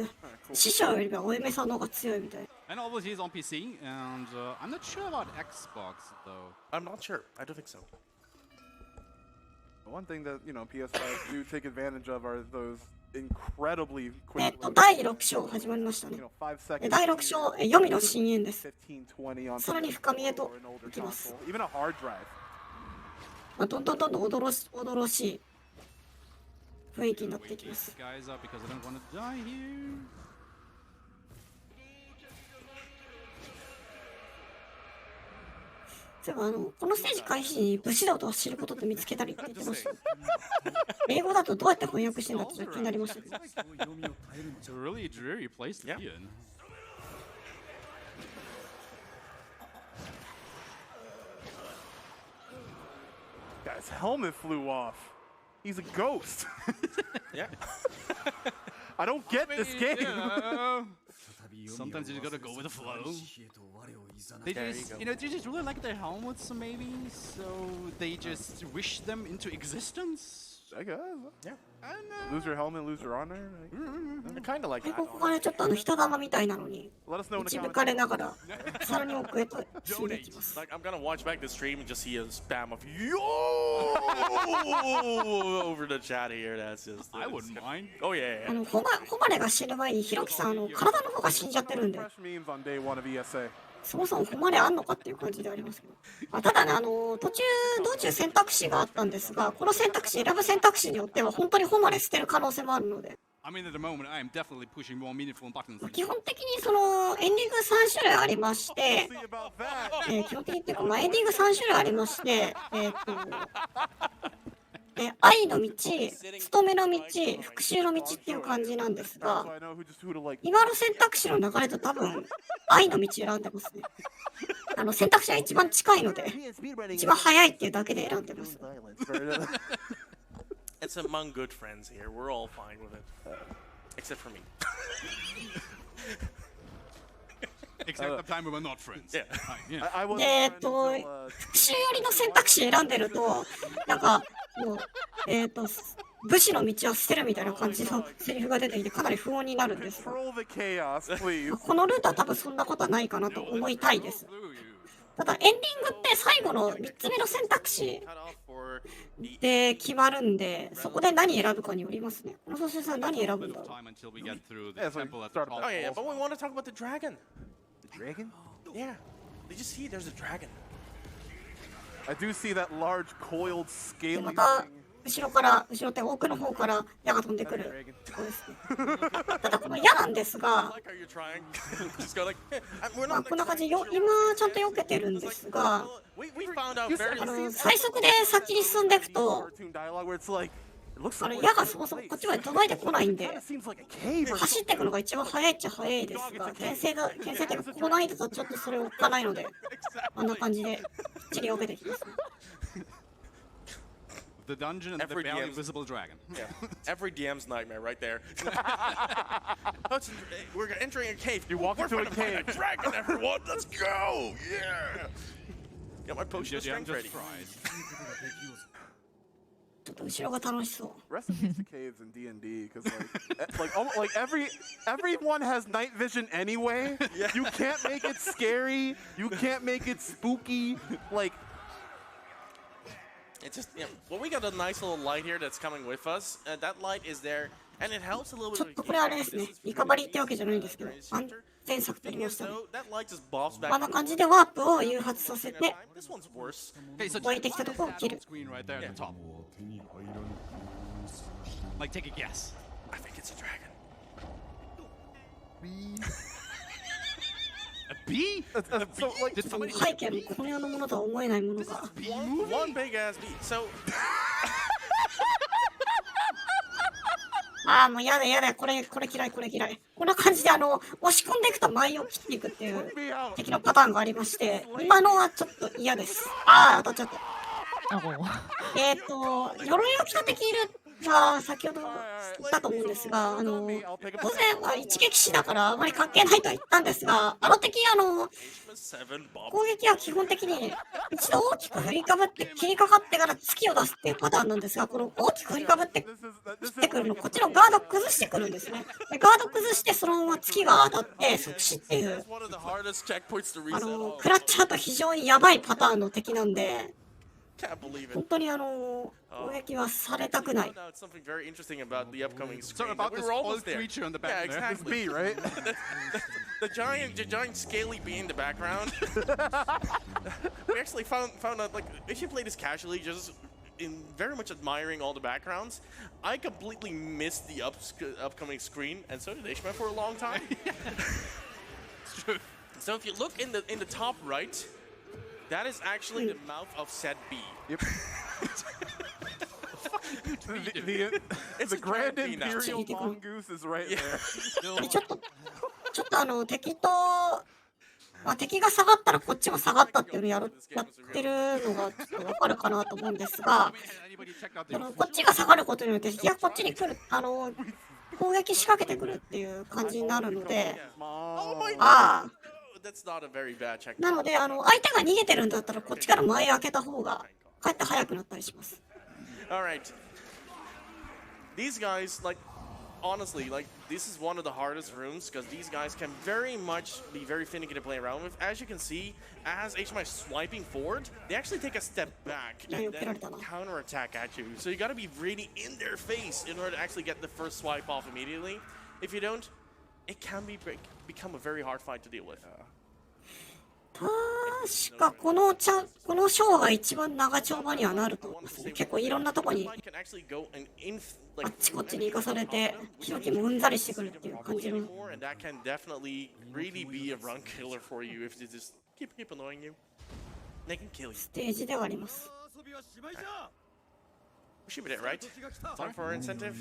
師匠よりはお嫁さんの方が強いみたい。And obviously he's on PC, and I'm not sure about Xbox though. I'm not sure. I don't think so. One thing that PS5 do take advantage of are those incredibly quick. 第6章始まりましたね。第6章、読みの深淵です。さらに深みへと行きます。Even a hard drive. どんどん驚ろしい雰囲気になっていきます。Guys up because I don't want to die here. このステージ開始に武士道と知ることって見つけたりって言ってました。英語だとどうやって翻訳してんだって気になりましたけど。It's a really dreary place to be in. Guy's helmet flew off. He's a ghost. Yeah. I don't get this game. Sometimes you just gotta go with the flow. They just, they just really like their helmets, maybe, so they just wish them into existence. I guess. Yeah. Lose your helmet, lose your honor. Kind of like that. ここからちょっと人玉みたいなのに Let us know in the 導 comments. かれながらさらに奥へと進んでいきます。 Like I'm gonna watch back the stream and just see a spam of yo over the chat here. That's just. I wouldn't mind. Oh yeah. 誉れが死ぬ前にひろきさん体の方が死んじゃってるんで、 Fresh memes on day one of ESA. そもそも誉れあんのかっていう感じでありますけど、ただね道中選択肢があったんですが、この選ぶ選択肢によっては本当に誉れ捨てる可能性もあるので、 I mean, at the moment, I am definitely pushing more meaningful buttons. 基本的にそのエンディング3種類ありまして、 See about that. 基本的にっていうか、エンディング3種類ありまして、愛の道、務めの道、復讐の道っていう感じなんですが、 So I know who to like. 今の選択肢の流れと多分愛の道選んでますね。選択肢は一番近いので、一番早いっていうだけで選んでます。 It's among good friends here. We're all fine with it, except for me. Except the time we were not friends. Yeah. Yeah. I was. 復讐寄りの選択肢選んでると、なんかもう武士の道を捨てるみたいな感じのセリフが出てきてかなり不穏になるんですが、 Control the chaos, please. このルートは多分そんなことはないかなと思いたいです。ただエンディングって最後の3つ目の選択肢 Cut off for the で決まるんで、そこで何選ぶかによりますね。この総帥さん何選ぶんだろう。 Time until we get through the Yeah, so temple at start the at top. Oh yeah, but we want to talk about the dragon. The dragon? Yeah. Did you see? There's a dragon. I do see that large coiled で scaly また thing. 後ろ手奥の方から矢が飛んでくるところですね。ただこの矢なんですが、 Like how you're trying. Just go like, we're まあ、 not. こんな感じで今ちゃんと避けてるんですが、 We found out very. 最速で先に進んでいくと、 Cartoon dialogue where it's like, it looks 矢 like がそもそもこっちまで届いてこないんで、 it seems like a cave or 走っていくのが一番早いっちゃ早いですが、牽制っていうかこの難易度とちょっとそれを置かないので、あんな感じできっちり避けてきます。 The dungeon and the Every barely DM's visible dragon. Yeah. Every DM's nightmare right there. We're entering a cave. You walk into a cave. A dragon, everyone. Let's go. Yeah. Got my potion of Yeah, I'm strength ready. just fried. ちょっと後ろが楽しそう。 Rest in peace to caves in D&D, because like everyone has night vision anyway. Yeah. You can't make it scary. You can't make it spooky. Like It's just, well, we got a nice little light here that's coming with us. That light is there, and it helps a little ちょ bit. っとこれあれですね、リカバリーってわけじゃないんですけど、安全策と言いましたね。 That light just bobs あ back. んな感じでワープを誘発させて、 This one's worse. Okay, so 湧いてきたところを切る。 screen right there at the top. Like, take a guess. I think it's a dragon. B? So, like, did その somebody 背景もこの世のものとは思えないものが。One big ass beat. So ああ、もうやだやだ、これ嫌い、これ嫌い。こんな感じで押し込んでいくと前を切っていくっていう敵のパターンがありまして、今のはちょっと嫌です。ああ、当たっちゃった。あ、もう。鎧を着た敵いるが先ほど言ったと思うんですが、当然は一撃死だからあまり関係ないとは言ったんですが、敵攻撃は基本的に一度大きく振りかぶって切りかかってから突きを出すっていうパターンなんですが、この大きく振りかぶって切ってくるの、こっちのガード崩してくるんですね。でガード崩してそのまま突きが当たって即死っていう、クラッチャーと非常にやばいパターンの敵なんで、本当に攻撃はされたくない。something very interesting about the upcoming So screen. about We this were old almost there. creature on the Yeah, back there. It's exactly. B, right? The giant scaly bee in the background. We actually found out, like, if you play this casually, just in very much admiring all the backgrounds, I completely missed the upcoming screen, and so did Aeshmah for a long time. It's true. So if you look in the top right, that is actually the mouth of said bee. Yep. The a Grand giant bee now. Imperial Mongoose is right Yeah. there. でちょっと敵が下がったらこっちも下がったっていうのをやってるのがちょっとわかるかなと思うんですが、Anybody check out the こっちが下がることによって敵がこっちに来る、攻撃仕掛けてくるっていう感じになるので、 Oh my god! ああ、 That's not a very bad check. なので相手が逃げてるんだったらこっちから前開けた方がかえって早くなったりします。 Alright. These guys, like, honestly, like, this is one of the hardest rooms because these guys can very much be very finicky to play around with. As you can see, as Aeshmah is swiping forward, they actually take a step back and then counterattack at you. So you gotta be really in their face in order to actually get the first swipe off immediately. If you don't, it can become a very hard fight to deal with. 確かこのショーが一番長丁場にはなると思いますね。結構いろんなとこにあっちこっちに行かされて、ひろきもうんざりしてくるっていう感じの。 And that can definitely really be a run killer for you if they just keep annoying you. They can kill you. ステージではあります。 We should be there, right? Time for our incentive.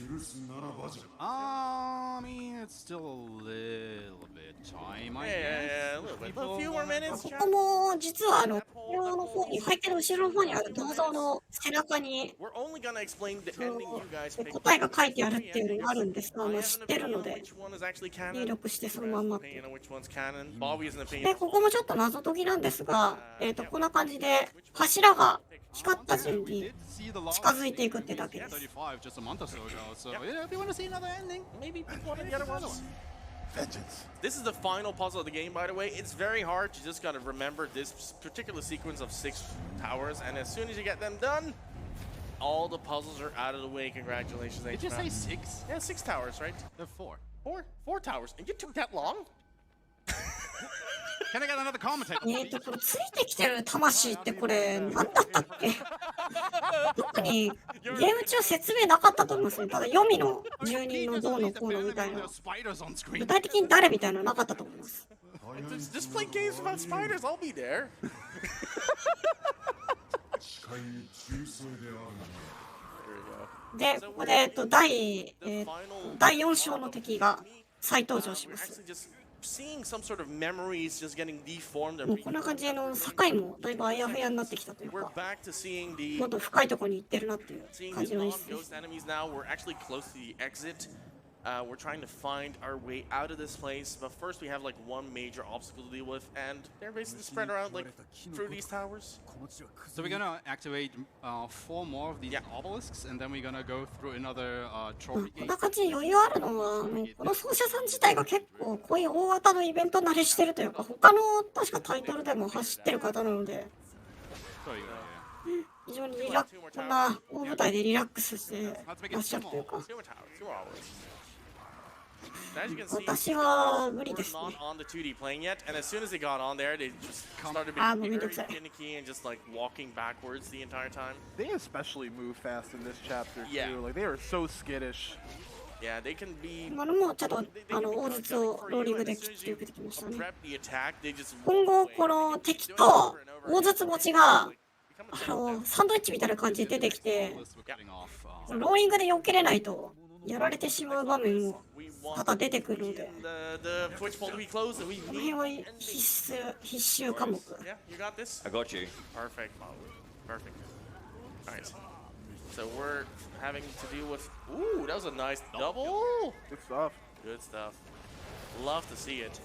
I mean, it's still a little bit time, I guess. Yeah, a little bit. A few more minutes. ここも実は後ろの方に入ってる後ろの方にある銅像の背中に We're only gonna explain the そ ending の you guys picked. 答えが書いてあるっていうのがあるんですが、I 知 have って an るの opinion で on which one is actually canon. 入力してそのまんま。 You know which one's canon. Bobby has an で opinion. ここもちょっと謎解きなんですが、こんな感じで柱が光った順に Did see the log 近づいていくってだけです。 35 just a month or so ago, so yeah, if you want to see another ending, Maybe pick one of the other ones. This is the final puzzle of the game, by the way. It's very hard. You just gotta remember this particular sequence of 6 towers, and as soon as you get them done, all the puzzles are out of the way. Congratulations, did you Aeshmah. say 6? Yeah, 6 towers, right? They're 4. Four towers, and you took that long? Can I get another commentator? これついてきてる魂ってこれ何だったっけ？特にゲーム中説明なかったと思いますね。ただ読みの住人のどうのこうのみたいな、 Spiders on screen. 具体的に誰みたいなのなかったと思います。 Just play games about spiders. I'll be there. で、ここで第4章の敵が再登場します。 Actually, just seeing some sort of memories just getting deformed. もうこんな感じの境もだいぶあやふやになってきたという We're か、 back to seeing the もっと深いところに行ってるなっていう seeing 感 the じの long 演出です。 ghost enemies now. We're actually close to the exit. We're trying to find our way out of this place, but first we have like one major obstacle to deal with, and they're basically spread around like through these towers. So we're gonna activate 4 more of these Yeah. obelisks, and then we're gonna go through another こ trophy ん gate. な感じに余裕あるのは、この奏者さん自体が結構こういう大型のイベント慣れしてるというか、他の確かタイトルでも走ってる方なので、 So yeah. 非常にこんな大舞台でリラックスしてらっしゃるというか、 Two more towers, two more obelisk. As you can see, 私は無理 we're ですね。 not on the 2D plane yet, and as soon as they got on there, they just started Ah, being very momentos. finicky and just like walking backwards the entire time. They especially move fast in this chapter too. Yeah. Like they are so skittish. Yeah, they can be. 今のもちょっと大筒をローリングできっちり受けてきましたね。 Prep the attack. They just. 今後この敵と大筒持ちがサンドイッチみたいな感じで出てきて、ローリングで避けれないとやられてしまう場面も多々出てくるので、この辺は必修科目。 Yeah, you got this. I got you. Perfect. Perfect. All right. So we're having to deal with. Ooh, that was a nice double. Good stuff. Good stuff. Love to see it.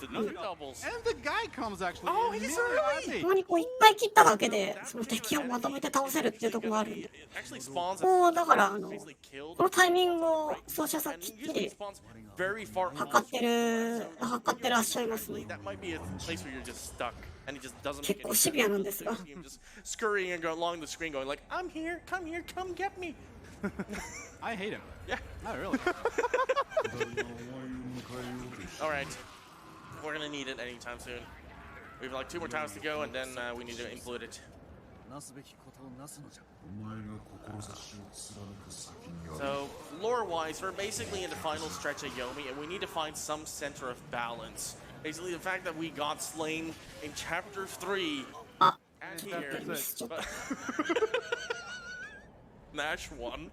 Another doubles. And the guy comes actually. Oh, he's early. たまにこういっぱい切っただけでその敵をまとめて倒せるっていうところがあるんで、 It actually spawns. こうだからBasically killed. このタイミングを奏者さん And きっち usually り spawns very far. 測ってらっしゃいますね。 That might be a place where you're just stuck, and he just doesn't. 結構シビアなんですが、 See him just scurrying and going along the screen, going like, "I'm here, come get me." I hate him. Yeah. Not really. All right. We're gonna need it anytime soon. We have like 2 more times to go, and then we need to include it. So, lore-wise, we're basically in the final stretch of Yomi, and we need to find some center of balance. Basically, the fact that we got slain in Chapter 3 Ah. and here, Missed it. but Nash won.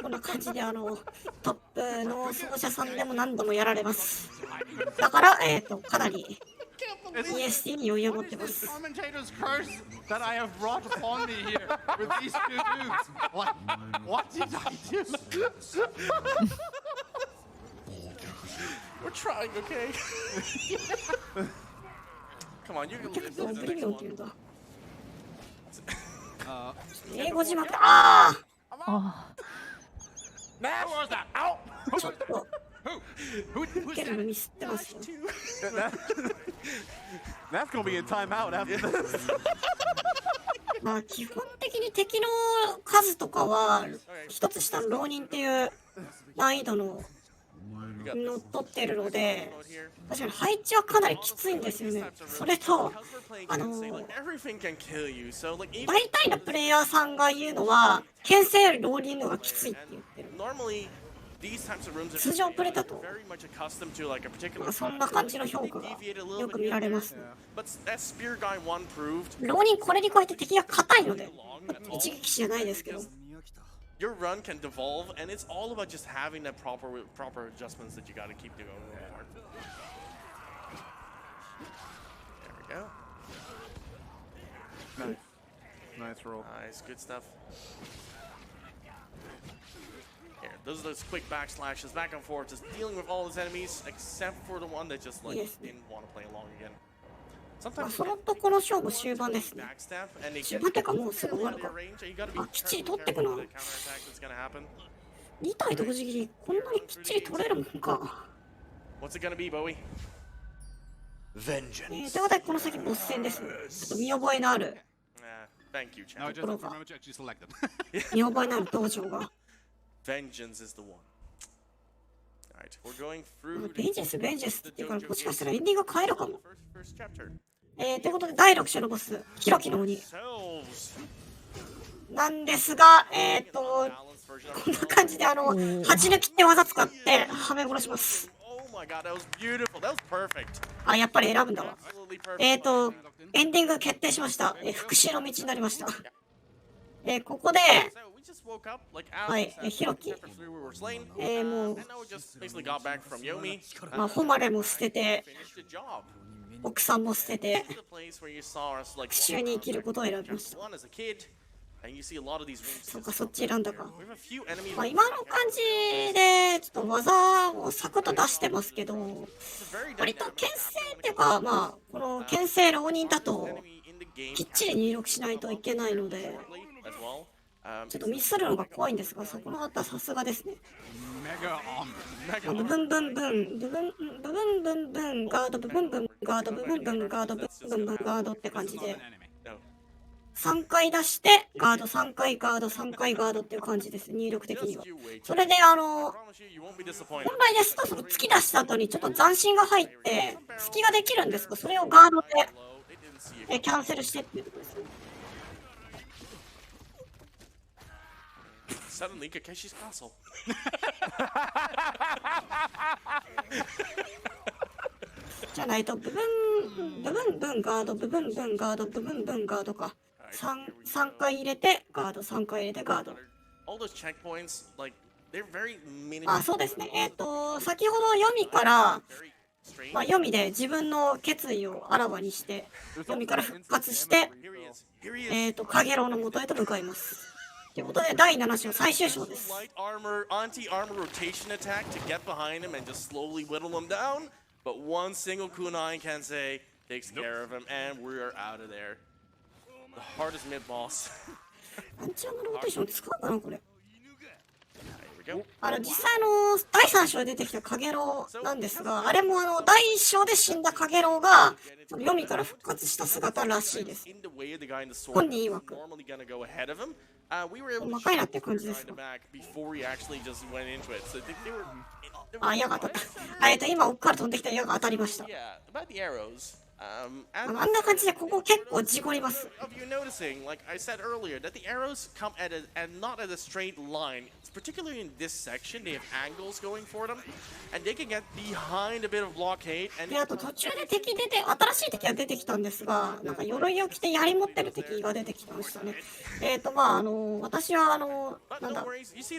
こんな感じでトップの奏者さんでも何度もやられます。だからかなり ESA に余裕を持ってます。 Commentator's curse that I have brought upon me here with these two dudes. What did I do? We're trying, okay? Come on, you can 結 live 構 with ブ the リ next リオンっていうん one. だ。英語字幕ああNash! Who was that? Ow! あちょっと受けるのミスってますよ。 That's gonna be in timeout after this. まあ基本的に敵の数とかは一つ下の浪人っていう難易度の乗っ取ってるので、確かに配置はかなりきついんですよね。それと Everything can kill you, so like even 大体のプレイヤーさんが言うのは牽制より浪人のがきついって言ってる。 normally these types of rooms are 通常プレだと very much accustomed to like a ま particular あそんな感じの評価が deviate a little よく bit 見 here ら and れ there. ますね。 But as Spear Guy 1 proved, 浪人これに加えて敵が硬いので、一撃死じゃないですけど。 your run can devolve, and it's all about just having that proper adjustments that you got to keep doing. There we go. Nice. Nice roll. Nice, good stuff. Here, those are those quick backslashes back and forth, just dealing with all his enemies, except for the one that just like Yes. didn't want to play along again. まあ Sometimes そのところ勝負終盤ですね。 backstab and they 終 get 盤っていうかもうすぐ終わる your か。 range, and you got to be あ、きっちり careful 取ってくな。 with the counterattack that's gonna happen. 2体同時切りこんなにきっちり取れるもんか。 What's it gonna be, Bowie? ということでこの先ボス戦です。ちょっと見覚えのある Thank you, No, I champ. just remember to actually select them. 見覚えのある道場が。 Vengeance is the one. Alright, we're going through ベンジェスって言うからもしかしたらエンディング変えるかも。 first chapter. ということで第6章のボスヒロキの鬼 Selves. なんですがこ Balanced version んな感じで鉢抜きって技使ってはめ殺します。 Oh my god, that was beautiful. That was perfect. あ、やっぱり選ぶんだわ。 Absolutely perfect. エンディング決定しました。復讐の道になりました。ここで So we just woke up like はい as ヒロキ chapter 3 we were slain. もう And now we just basically got back from Yomi. まあ誉れも捨てて Finished the job. 奥さんも捨てて This is the place where you saw us like 復讐に生きることを選びました。 one as a kid. And you see a lot of these rooms. そうかそっち選んだか。 We have a few enemy まあ、今の感じでちょっと技をサクッと出してますけど、 It's a very 割と牽制っていうかまあこの牽制浪人だと enemy in the game きっちり入力しないといけないので as well. ちょっとミスるのが怖いんですが、そこのあたりさすがですね。 Mega armor. ブブンブンブンブブンブブンブンブンガードブブンブンガードブブンブンガードブブンブンガードって感じで No. 3回出してガード3回ガード3回ガードっていう感じです入力的には。それでI promise you, you won't be disappointed. 本来ですとその突き出した後にちょっと斬新が入って隙ができるんですが、それをガード Low, they didn't see で it. キャンセルしてっていうところですね。Suddenly, Kakeshi's castle. じゃないと部分ガード部分ガード部分ガードか3回入れてガード3回入れてガード。 All those checkpoints, like they're very minimal. あ、そうですね。先ほど読みから、まあ、読みで自分の決意をあらわにして読みから復活してカゲロウの元へと向かいます。ということで第7章最終章です。 Light armor, anti-armor rotation attack to get behind him and just slowly whittle him down. But one single kunai Kensei takes care of him, and we're out of there. The hardest mid boss. アンチアムローテーション使うかなこれ。 Here we go. 実際第3章で出てきたカゲロウなんですが、あれも第1章で死んだカゲロウが読みから復活した姿らしいです。 In the way of the guy in the sword. 本人曰く Normally gonna go ahead of him. We were able to 細かいなっていう感じですが。 back before we actually just went into it. So they were. あ、矢が当たった。今奥から飛んできた矢が当たりました。 Yeah, about the arrows. あんな感じでここ結構事故ります。 Of you noticing, like I said earlier, that the arrows come at and not at a straight line. Particularly in this section, they have angles going for them, and they can get behind a bit of blockade. And で、あと途中で新しい敵が出てきたんですが、なんか鎧を着て槍持ってる敵が出てきましたね。まあ私はなんだ、個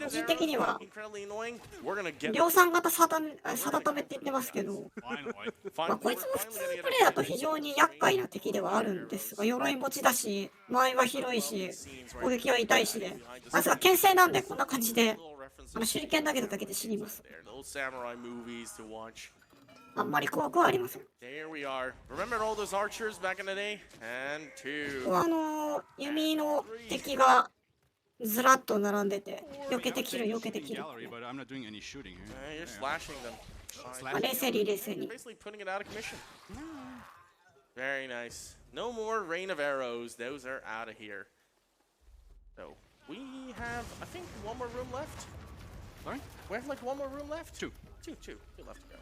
人的には incredibly annoying. We're gonna get 量産型定めって言ってますけど、まあ、こいつも普通プレイだと非常に厄介な敵ではあるんですが、鎧持ちだし、前は広いし、攻撃は痛いしで、まずは牽制なんでこんな感じで手裏剣投げただけで死にます。 those samurai movies to watch. あんまり怖くはありません。 There we are. Remember all those archers back in the day? And two. 弓の敵がずらっと並んでて、避けて切る避けて切る。 But I'm not doing any shooting here. You're slashing them. まあ冷静に冷静に。 Basically putting it out of commission. Very nice. No more rain of arrows. Those are out of here. So we have, I think, one more room left. Sorry? We have like one more room left. Two. Two left to go.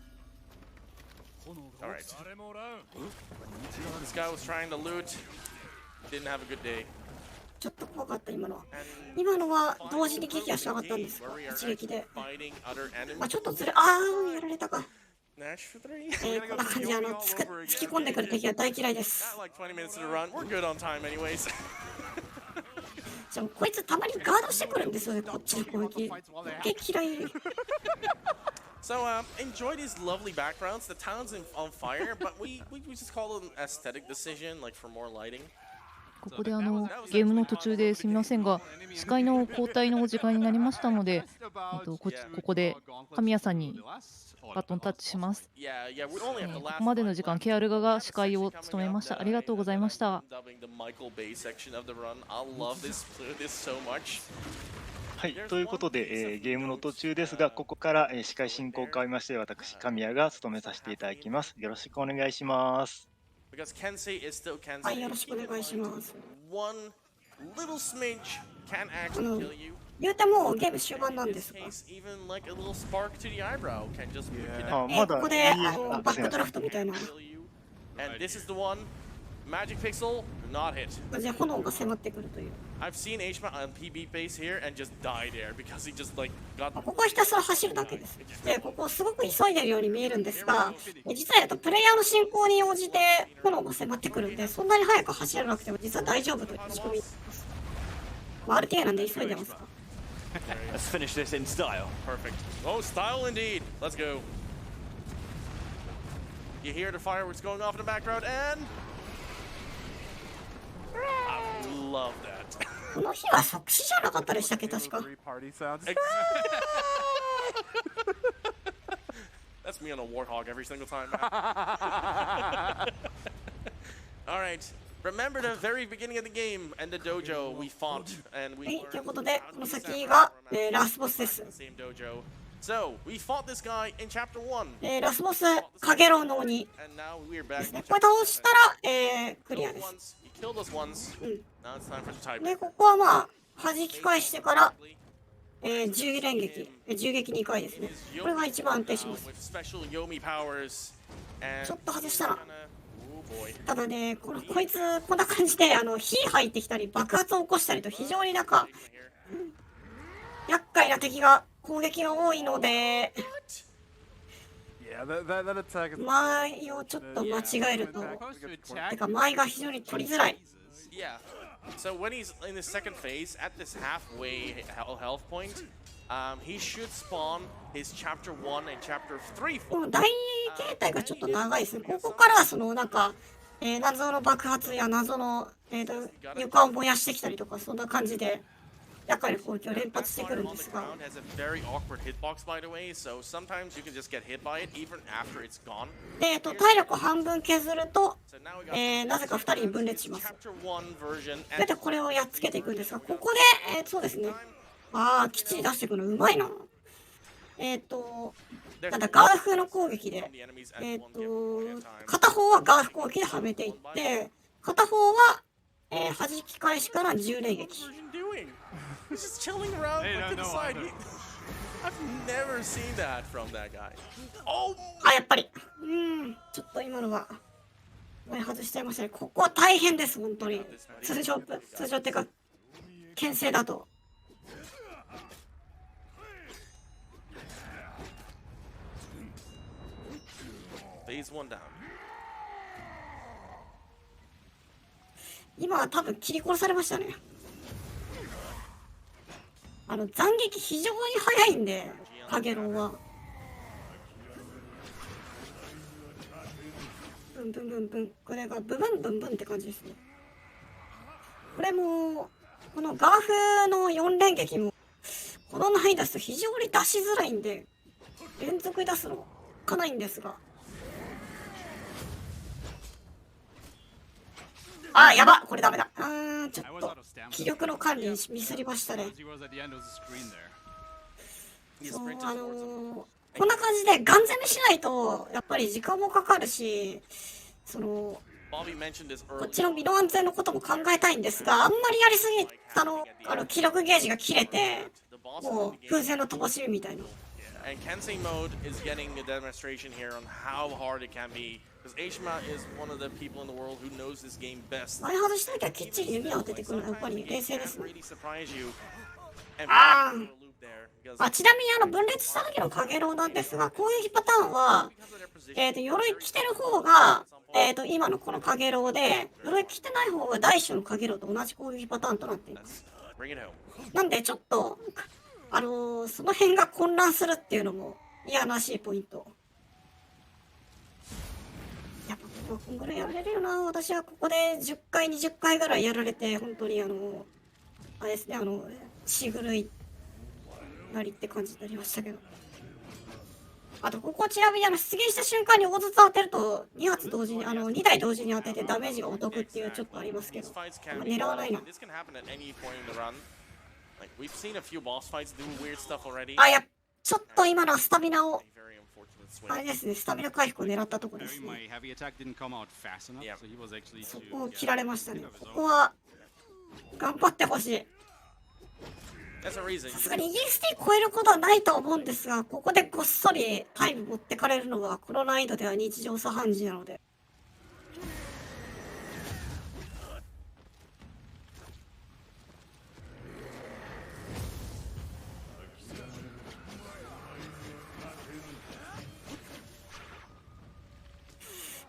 All right. This guy was trying to loot. Didn't have a good day. ちょっと怖かった今のは。今のは同時に撃破しなかったんですが、一撃で。 Fighting other まあ enemies. ちょっとずれ、やられたか。 Nash for three. こんな感じで突き込んでくる敵は大嫌いです。 Got like 20 minutes to run. We're good on time, anyways. じゃあこいつたまにガードしてくるんですよね、こっちの攻撃。嫌い。 So enjoy these lovely backgrounds. The town's on fire, but we just call it an aesthetic decision, like for more lighting. ここでゲームの途中ですみませんが、司会の交代のお時間になりましたので、ここで神谷さんにバトンタッチします。ここまでの時間、ケアルガが司会を務めました。ありがとうございました。はい、ということで、ゲームの途中ですが、ここから司会進行を変わりまして、私、神谷が務めさせていただきます。よろしくお願いします。Because Kensei is still Kensei. はい、よろしくお願いします。 One little smidge can actually kill you. 言うてもゲーム終盤なんですが。 Even like a little spark to the eyebrow can just be ここでバックドラフトみたいな。 And this is the one. Magic Pixel, not hit. じゃあ炎が迫ってくるという。 I've seen Aeshmah on PB base here and just die there because he just like got. ここはひたすら走るだけです。で、ここすごく急いでるように見えるんですが、実はプレイヤーの進行に応じて炎が迫ってくるんで、そんなに速く走らなくても実は大丈夫という仕組みです。まあ、RTA なんで急いでますか。Let's finish this in style. Perfect. Oh, style indeed. Let's go. You hear the fireworks going off in the background and. I love that. この日は即死じゃなかったでしたっけ、確か。That's me on a warthog every single time. All right. Remember the very beginning of the game and the dojo we fought and we. ということで、この先がラスボスです。 Same dojo. So we fought this guy in chapter 1. ラスボス、カゲロウの鬼 And now we're で back. すね。これ倒したら、クリアです。 Killed us once. Now it's time for the type. で、ここはまあ、弾き返してから、銃連撃、銃撃2回ですね。これが一番安定します。 With special Yomi powers. And ちょっと外したら。 oh boy. ただね、こいつ、こんな感じで、火入ってきたり、爆発を起こしたりと非常になんか、厄介な敵が攻撃が多いので、前をちょっと間違えると、てか前が非常に取りづらい。Yeah. So when he's in the second phase at this halfway health point, he should spawn his chapter 1 and chapter 3. この第2形態がちょっと長いですね。ここからそのなんか、謎の爆発や謎の、床を燃やしてきたりとか、そんな感じで厄介な攻撃を連発してくるんですが。で、体力を半分削ると、なぜか2人に分裂します。で、これをやっつけていくんですが、ここで、そうですね。ああ、きっちり出していくのうまいな。なんだ、ガーフの攻撃で、片方はガーフ攻撃ではめていって、片方は、弾き返しから10連撃。あ、やっぱり。ちょっと今のは、外しちゃいましたね。ここは大変です、本当に。通常ってか、牽制だと。今は多分切り殺されましたね。斬撃非常に早いんで、カゲロウは。ブンブンブンブン。これがブブンブンブンって感じですね。これも、このガーフの4連撃も、この難易度出すと非常に出しづらいんで、連続で出すのかないんですが。あー、やば、これダメだ。ちょっと気力の管理ミスりましたね。そう、こんな感じでガン攻めしないとやっぱり時間もかかるし、こっちの身の安全のことも考えたいんですが、あんまりやりすぎたの気力ゲージが切れて、もう風船の飛ばしみたいな。And Kensei mode is getting a demonstration here on how hard it can be. Because Aeshmah is one of the people in the world who knows this game best. 前外した時はきっちり弓を当ててくるのはやっぱり冷静ですね。ちなみに分裂した時のカゲロウなんですが、攻撃パターンは、鎧着てる方が、今のこのカゲロウで、鎧着てない方が大小のカゲロウと同じ攻撃パターンとなっています。なんでちょっと、その辺が混乱するっていうのも嫌らしいポイント。やっぱこんぐらいやられるよな。私はここで10回20回ぐらいやられて、本当にあれですね、しぐるいなりって感じになりましたけど。あとここちなみに出現した瞬間に大筒当てると2発同時に2台同時に当ててダメージがお得っていうちょっとありますけど、狙わないな。ちょっと今のスタミナをあれですね、スタミナ回復を狙ったところですね。そこを切られましたね。ここは頑張ってほしい。さすがにイギリスで超えることはないと思うんですが、ここでごっそりタイム持ってかれるのはこの難易度では日常茶飯事なので。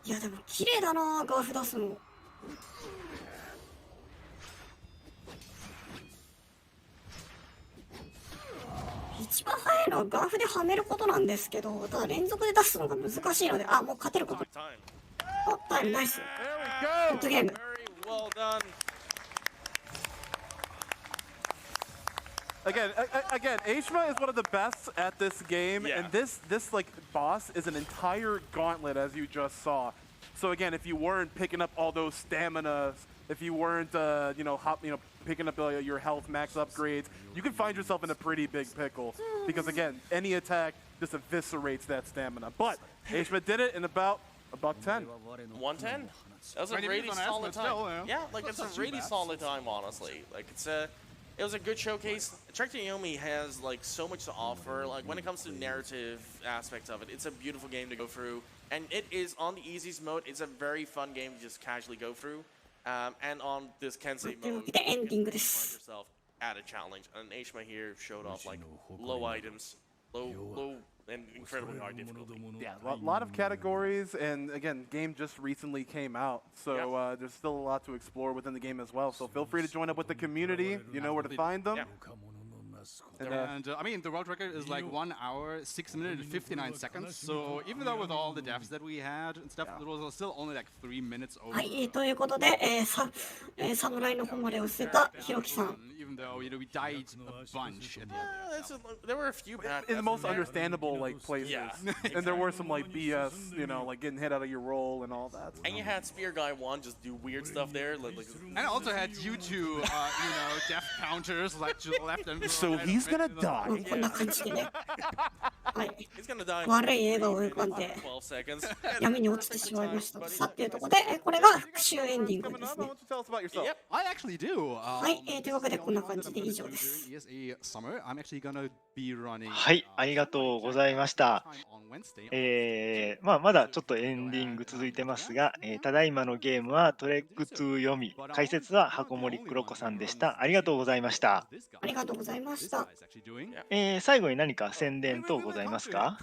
いやでも綺麗だな、ガーフ出すの。一番早いのはガーフではめることなんですけど、ただ連続で出すのが難しいので、もう勝てること。タイムナイス。グッドゲーム。Again, Aeshmah is one of the best at this game, and this like boss is an entire gauntlet, as you just saw. So again, if you weren't picking up all those staminas, if you weren't picking up your health max upgrades, you can find yourself in a pretty big pickle. Because again, any attack just eviscerates that stamina. But Aeshmah did it in about 10. 110? That was a really solid time. Yeah, like it's a really solid time, honestly. Like it was a good showcase. Trek to Yomi has like so much to offer. Like when it comes to narrative aspects of it, it's a beautiful game to go through. And it is on the easiest mode. It's a very fun game to just casually go through. And on this Kensei mode, you find yourself add a challenge, and Aeshmah here showed off like low items, low and incredibly high difficulty. Yeah, a lot of categories, and again, game just recently came out, so there's still a lot to explore within the game as well. So feel free to join up with the community. You know where to find them. And I mean, the world record is like 1 hour, 6 minutes, and 59 seconds. So even though with all the deaths that we had and stuff, it was still only like 3 minutes over. はい、ということで、侍の誉れを捨てたひろきさん。 Even though we died a bunch at the end. There were a few bad. In the most understandable like places, Yeah. and there were some like BS, you know, like getting hit out of your roll and all that. And you had Spear Guy 1 just do weird stuff there. And I also had you two, death counters like to the left and right. So he's gonna ま die. あこんな感じでね。はい。 He's gonna die 悪い笑顔を浮かんで 12 seconds. 闇に落ちてしまいました。さあ、というところで、これが復讐エンディングですね。 Why don't you tell us about yourself? Yep. I actually do. はい、というわけでこんな感じで以上です。 ESA Summer. I'm actually gonna be running. はい、ありがとうございました。 On Wednesday. まだちょっとエンディング続いてますが、ただいまのゲームはトレック2読み、解説は箱守クロ子さんでした。ありがとうございました。ありがとうございました。最後に何か宣伝等ございますか？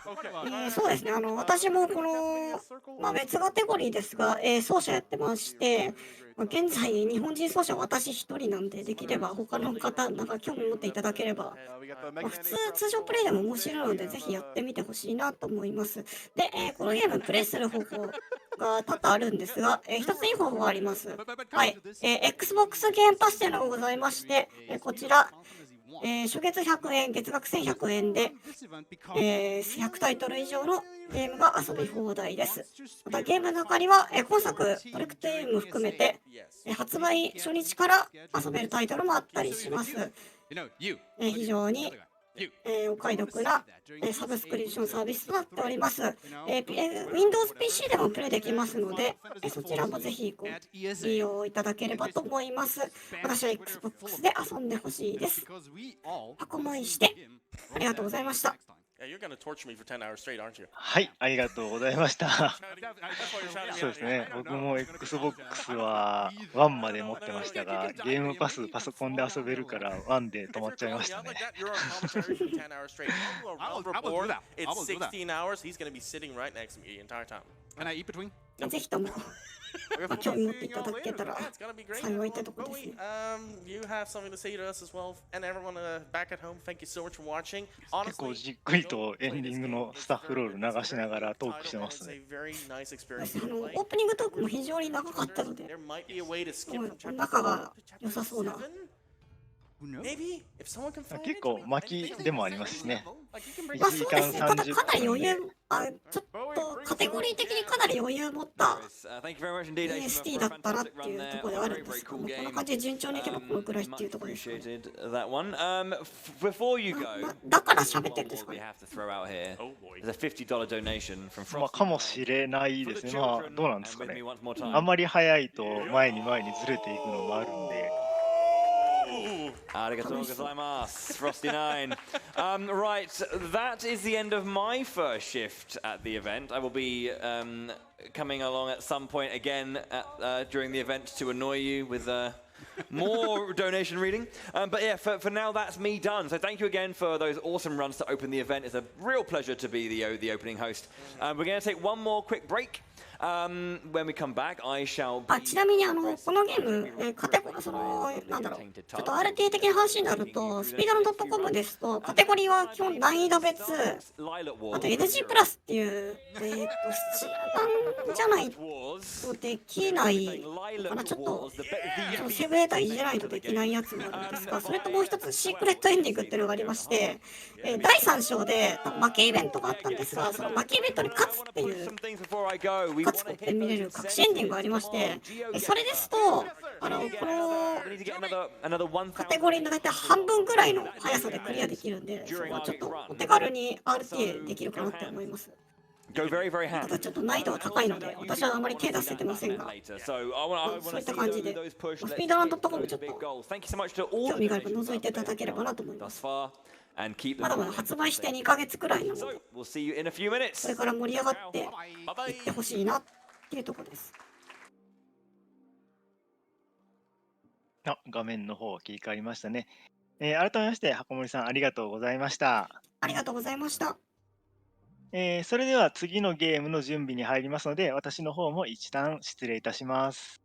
そうですね、私もこの、別カテゴリーですが、奏者やってまして、現在、日本人奏者は私一人なんで、できれば他の方、なんか興味持っていただければ、通常プレイでも面白いので、ぜひやってみてほしいなと思います。で、このゲームプレイする方法が多々あるんですが、一ついい方法があります。はい、Xbox ゲームパスというのがございまして、こちら、初月100円、月額1100円で、100タイトル以上のゲームが遊び放題です。またゲームの中には、今作、トレクトゲーム含めて、発売初日から遊べるタイトルもあったりします。非常に、お買い得な、サブスクリプションサービスとなっております。Windows PC でもプレイできますので、そちらもぜひ利用いただければと思います。私は Xbox で遊んでほしいです。箱もいして、ありがとうございました。Yeah, you're gonna torture me for 10 hours straight, aren't you? はい、ありがとうございました。そうですね、僕も Xbox は1まで持ってましたが、ゲームパスパソコンで遊べるから1で止まっちゃいましたね。It's 16 hours. He's gonna be sitting right next to me the entire time. Can I eat between? ぜひとも興味持っていただけたら幸いってとこですね。You have something to say to us as well, and everyone back at home. Thank you so much for watching. 結構じっくりとエンディングのスタッフロール流しながらトークしてますね。オープニングトークも非常に長かったので、仲が良さそうな。結構巻きでもありますしね。まあそうですね、ただかなり余裕、ちょっとカテゴリー的にかなり余裕持った EST だったなっていうところであるんですけども、こんな感じで順調にいけばこのくらいっていうところですね。だから喋ってるんですかね。まあかもしれないですね。まあどうなんですかね。あんまり早いと前に前にずれていくのもあるんで。Frosty9. Right, that is the end of my first shift at the event. I will be coming along at some point again during the event to annoy you with more donation reading. But yeah, for now, that's me done. So thank you again for those awesome runs to open the event. It's a real pleasure to be the opening host. We're going to take one more quick break. When we come back, I shall be... ちなみにこのゲーム、カテゴリー、なんだろう、ちょっと RT 的な話になると、スピードの .com ですと、カテゴリーは基本難易度別、あと NG プラスっていう、スチール版じゃないとできないかな、ちょっと、セーブデータいじらないとできないやつもあるんですが、それともう一つ、シークレットエンディングっていうのがありまして、第3章で負けイベントがあったんですが、その負けイベントに勝つっていう、勝つって見れる隠しエンディングがありまして、それですと、このカテゴリーの大体半分ぐらいの速さでクリアできるんで、そこはちょっとお手軽に RTA できるかなって思います。ただちょっと難易度は高いので、私はあまり手出せてませんが、そういった感じで、スピードランドとかもちょっと興味があれば覗いていただければなと思います。まだまだ発売して2ヶ月くらいなので、これから盛り上がっていってほしいなっていうところです。画面の方切り替わりましたね。改めまして、箱森さんありがとうございました。ありがとうございました。それでは次のゲームの準備に入りますので、私の方も一旦失礼いたします。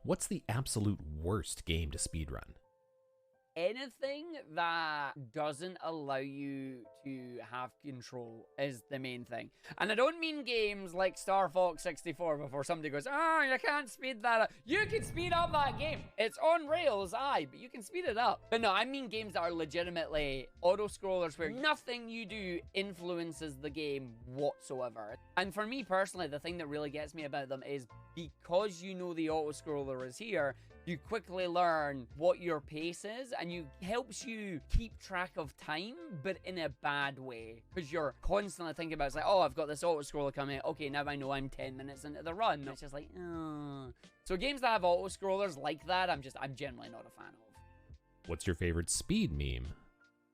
What's the absolute worst game to speedrun? Anything that doesn't allow you to have control is the main thing. And I don't mean games like Star Fox 64 before somebody goes, oh, you can't speed that up. You can speed up that game. It's on rails, aye, but you can speed it up. But no, I mean games that are legitimately auto-scrollers where nothing you do influences the game whatsoever. And for me personally, the thing that really gets me about them is because you know the auto-scroller is here, you quickly learn what your pace is, and it helps you keep track of time, but in a bad way. Because you're constantly thinking about, it's like, oh, I've got this auto-scroller coming. Okay, now I know I'm 10 minutes into the run. It's just like, oh. So games that have auto-scrollers like that, I'm generally not a fan of. What's your favorite speed meme?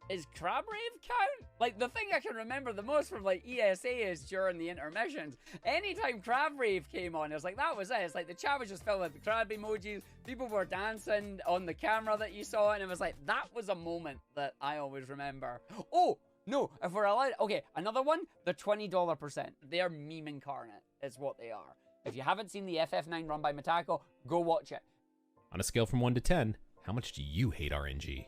Is Crab Rave count? Like, the thing I can remember the most from, like, ESA is during the intermissions. Anytime Crab Rave came on, it was like, that was it. It's like, the chat was just filled with the crab emojis. People were dancing on the camera that you saw, and it was like, that was a moment that I always remember. Oh, no, if we're allowed... Okay, another one, the $20%. They're meme incarnate, is what they are. If you haven't seen the FF9 run by Mitako, go watch it. On a scale from 1 to 10, how much do you hate RNG?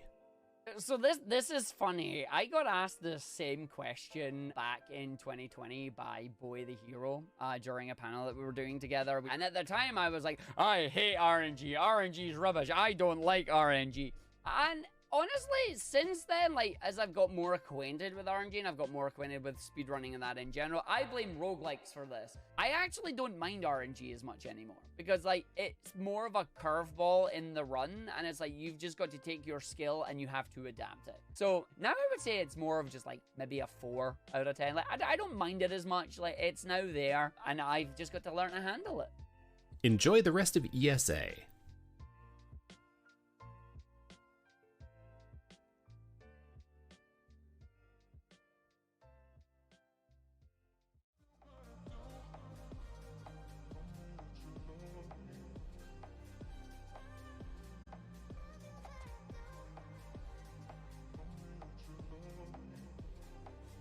So this is funny. I got asked the same question back in 2020 by Boy the Hero during a panel that we were doing together. And at the time I was like, I hate RNG. RNG is rubbish. I don't like RNG. And honestly, since then, like, as I've got more acquainted with RNG and I've got more acquainted with speedrunning and that in general, I blame roguelikes for this. I actually don't mind RNG as much anymore because, like, it's more of a curveball in the run, and it's like you've just got to take your skill and you have to adapt it. So now I would say it's more of just like maybe a 4 out of 10. Like, I don't mind it as much. Like, it's now there, and I've just got to learn to handle it. Enjoy the rest of ESA.